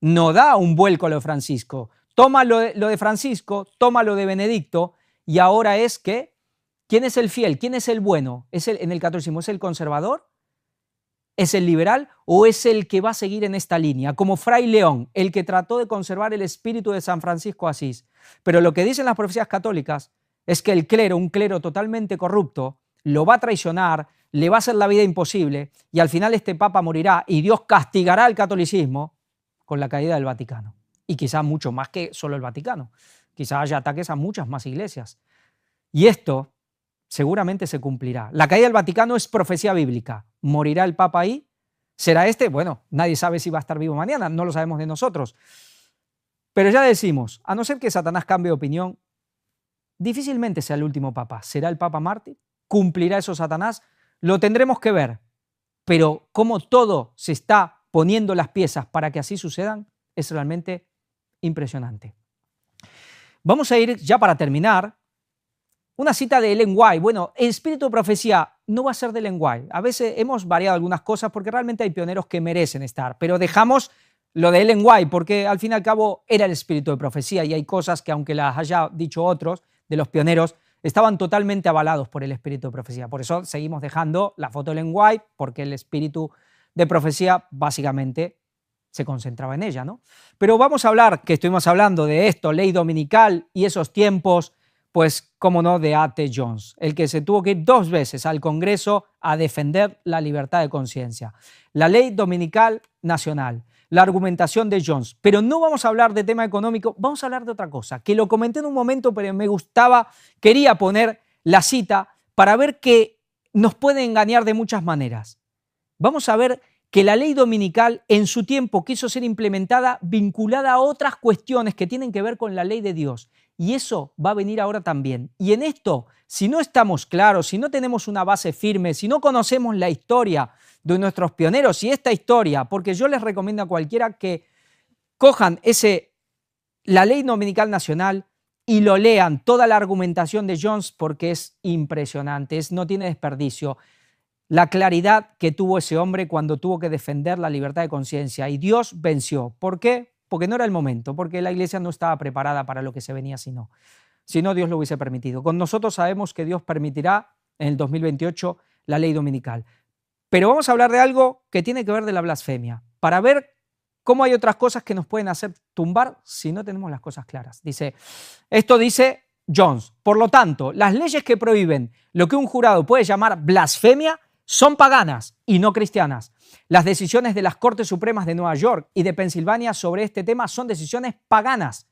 No da un vuelco a lo de Francisco. Toma lo de Francisco, toma lo de Benedicto, y ahora es que, ¿quién es el fiel? ¿Quién es el bueno? En el catolicismo, ¿es el conservador? ¿Es el liberal? ¿O es el que va a seguir en esta línea? Como Fray León, el que trató de conservar el espíritu de San Francisco Asís. Pero lo que dicen las profecías católicas es que el clero, un clero totalmente corrupto, lo va a traicionar, le va a hacer la vida imposible y al final este papa morirá y Dios castigará al catolicismo con la caída del Vaticano. Y quizás mucho más que solo el Vaticano. Quizás haya ataques a muchas más iglesias. Y esto seguramente se cumplirá. La caída del Vaticano es profecía bíblica. ¿Morirá el papa ahí? ¿Será este? Bueno, nadie sabe si va a estar vivo mañana, no lo sabemos de nosotros. Pero ya decimos, a no ser que Satanás cambie de opinión, difícilmente sea el último papa. ¿Será el papa mártir? ¿Cumplirá eso Satanás? Lo tendremos que ver. Pero cómo todo se está poniendo las piezas para que así sucedan es realmente impresionante. Vamos a ir ya para terminar. Una cita de Ellen White. Bueno, el espíritu de profecía no va a ser de Ellen White. A veces hemos variado algunas cosas porque realmente hay pioneros que merecen estar, pero dejamos lo de Ellen White porque al fin y al cabo era el espíritu de profecía y hay cosas que aunque las haya dicho otros de los pioneros, estaban totalmente avalados por el espíritu de profecía. Por eso seguimos dejando la foto de Ellen White porque el espíritu de profecía básicamente se concentraba en ella, ¿no? Pero vamos a hablar, que estuvimos hablando de esto, ley dominical y esos tiempos, pues, cómo no, de A.T. Jones, el que se tuvo que ir 2 veces al Congreso a defender la libertad de conciencia. La ley dominical nacional, la argumentación de Jones. Pero no vamos a hablar de tema económico, vamos a hablar de otra cosa, que lo comenté en un momento, pero me gustaba, quería poner la cita para ver que nos puede engañar de muchas maneras. Vamos a ver que la ley dominical en su tiempo quiso ser implementada vinculada a otras cuestiones que tienen que ver con la ley de Dios. Y eso va a venir ahora también. Y en esto, si no estamos claros, si no tenemos una base firme, si no conocemos la historia de nuestros pioneros y esta historia, porque yo les recomiendo a cualquiera que cojan la ley dominical nacional y lo lean, toda la argumentación de Jones, porque es impresionante, no tiene desperdicio. La claridad que tuvo ese hombre cuando tuvo que defender la libertad de conciencia y Dios venció. ¿Por qué? Porque no era el momento, porque la iglesia no estaba preparada para lo que se venía si no Dios lo hubiese permitido. Con nosotros sabemos que Dios permitirá en el 2028 la ley dominical. Pero vamos a hablar de algo que tiene que ver de la blasfemia, para ver cómo hay otras cosas que nos pueden hacer tumbar si no tenemos las cosas claras. Esto dice Jones. Por lo tanto, las leyes que prohíben lo que un jurado puede llamar blasfemia son paganas y no cristianas. Las decisiones de las Cortes Supremas de Nueva York y de Pensilvania sobre este tema son decisiones paganas.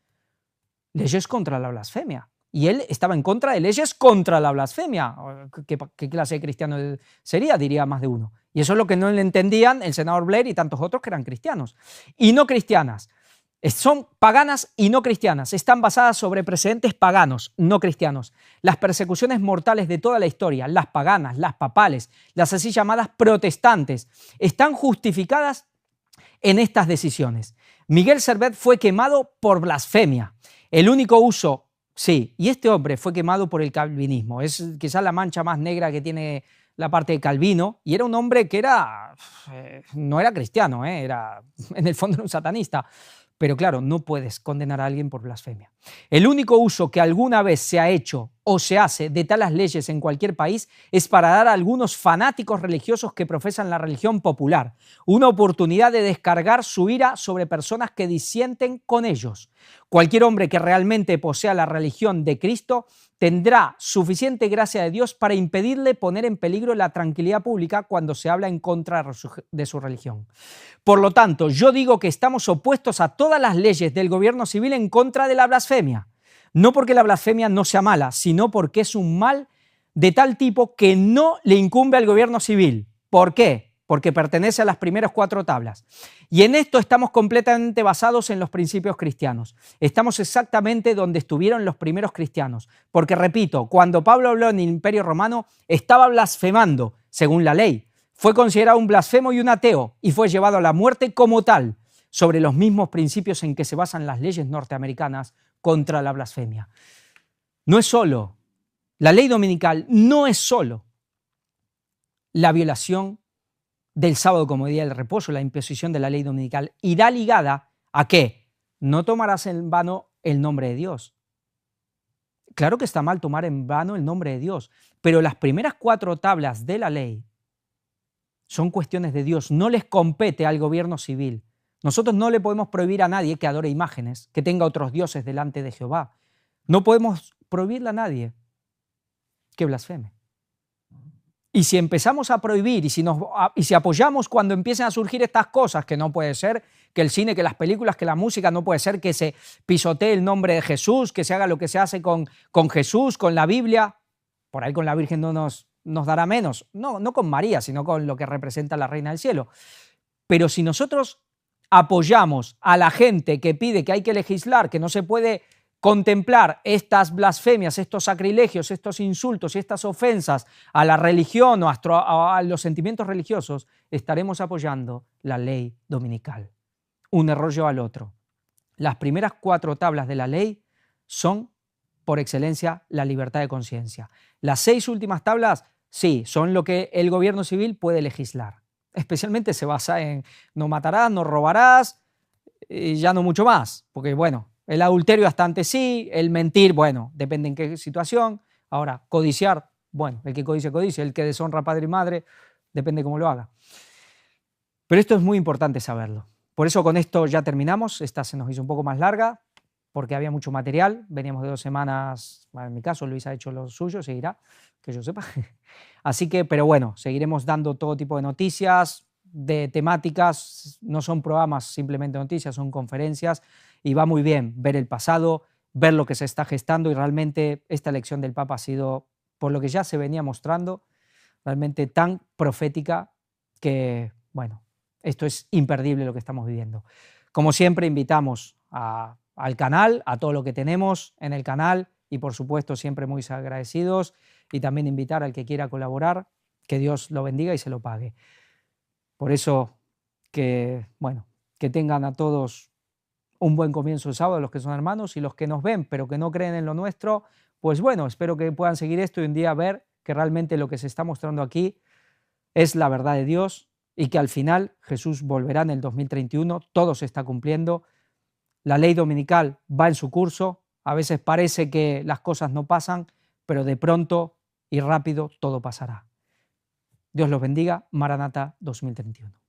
Leyes contra la blasfemia. Y él estaba en contra de leyes contra la blasfemia. ¿Qué clase de cristiano sería? Diría más de uno. Y eso es lo que no le entendían el senador Blair y tantos otros que eran cristianos. Y no cristianas. Son paganas y no cristianas. Están basadas sobre precedentes paganos, no cristianos. Las persecuciones mortales de toda la historia, las paganas, las papales, las así llamadas protestantes, están justificadas en estas decisiones. Miguel Servet fue quemado por blasfemia. El único uso, sí, y este hombre fue quemado por el calvinismo. Es quizás la mancha más negra que tiene la parte de Calvino, y era un hombre que no era cristiano, era en el fondo era un satanista. Pero claro, no puedes condenar a alguien por blasfemia. El único uso que alguna vez se ha hecho o se hace de tales leyes en cualquier país es para dar a algunos fanáticos religiosos que profesan la religión popular una oportunidad de descargar su ira sobre personas que disienten con ellos. Cualquier hombre que realmente posea la religión de Cristo tendrá suficiente gracia de Dios para impedirle poner en peligro la tranquilidad pública cuando se habla en contra de su religión. Por lo tanto, yo digo que estamos opuestos a todas las leyes del gobierno civil en contra de la blasfemia. No porque la blasfemia no sea mala, sino porque es un mal de tal tipo que no le incumbe al gobierno civil. ¿Por qué? Porque pertenece a las primeras 4 tablas. Y en esto estamos completamente basados en los principios cristianos. Estamos exactamente donde estuvieron los primeros cristianos. Porque, repito, cuando Pablo habló en el Imperio Romano, estaba blasfemando, según la ley. Fue considerado un blasfemo y un ateo, y fue llevado a la muerte como tal, sobre los mismos principios en que se basan las leyes norteamericanas contra la blasfemia. No es solo, la ley dominical no es solo la violación del sábado como día del reposo, la imposición de la ley dominical, irá ligada a que no tomarás en vano el nombre de Dios. Claro que está mal tomar en vano el nombre de Dios, pero las primeras 4 tablas de la ley son cuestiones de Dios, no les compete al gobierno civil. Nosotros no le podemos prohibir a nadie que adore imágenes, que tenga otros dioses delante de Jehová. No podemos prohibirle a nadie que blasfeme. Y si empezamos a prohibir y si apoyamos cuando empiecen a surgir estas cosas, que no puede ser que el cine, que las películas, que la música, no puede ser que se pisotee el nombre de Jesús, que se haga lo que se hace con Jesús, con la Biblia, por ahí con la Virgen no nos dará menos, no con María, sino con lo que representa la Reina del Cielo. Pero si nosotros apoyamos a la gente que pide que hay que legislar, que no se puede contemplar estas blasfemias, estos sacrilegios, estos insultos y estas ofensas a la religión o a los sentimientos religiosos, estaremos apoyando la ley dominical. Un error lleva al otro. Las primeras 4 tablas de la ley son, por excelencia, la libertad de conciencia. Las 6 últimas tablas, sí, son lo que el gobierno civil puede legislar. Especialmente se basa en no matarás, no robarás, y ya no mucho más, porque bueno, el adulterio hasta antes sí, el mentir, bueno, depende en qué situación. Ahora, codiciar, bueno, el que codicia, codicia, el que deshonra a padre y madre, depende cómo lo haga. Pero esto es muy importante saberlo. Por eso con esto ya terminamos. Esta se nos hizo un poco más larga, porque había mucho material. Veníamos de 2 semanas, bueno, en mi caso Luis ha hecho lo suyo, seguirá, que yo sepa. Así que, pero bueno, seguiremos dando todo tipo de noticias, de temáticas, no son programas simplemente noticias, son conferencias, y va muy bien ver el pasado, ver lo que se está gestando, y realmente esta elección del Papa ha sido, por lo que ya se venía mostrando, realmente tan profética que, bueno, esto es imperdible lo que estamos viviendo. Como siempre, invitamos al canal, a todo lo que tenemos en el canal, y por supuesto siempre muy agradecidos, y también invitar al que quiera colaborar, que Dios lo bendiga y se lo pague. Por eso que, bueno, que tengan a todos un buen comienzo de sábado, los que son hermanos, y los que nos ven pero que no creen en lo nuestro, pues bueno, espero que puedan seguir esto y un día ver que realmente lo que se está mostrando aquí es la verdad de Dios, y que al final Jesús volverá en el 2031, todo se está cumpliendo, la ley dominical va en su curso, a veces parece que las cosas no pasan, pero de pronto y rápido todo pasará. Dios los bendiga. Maranata 2031.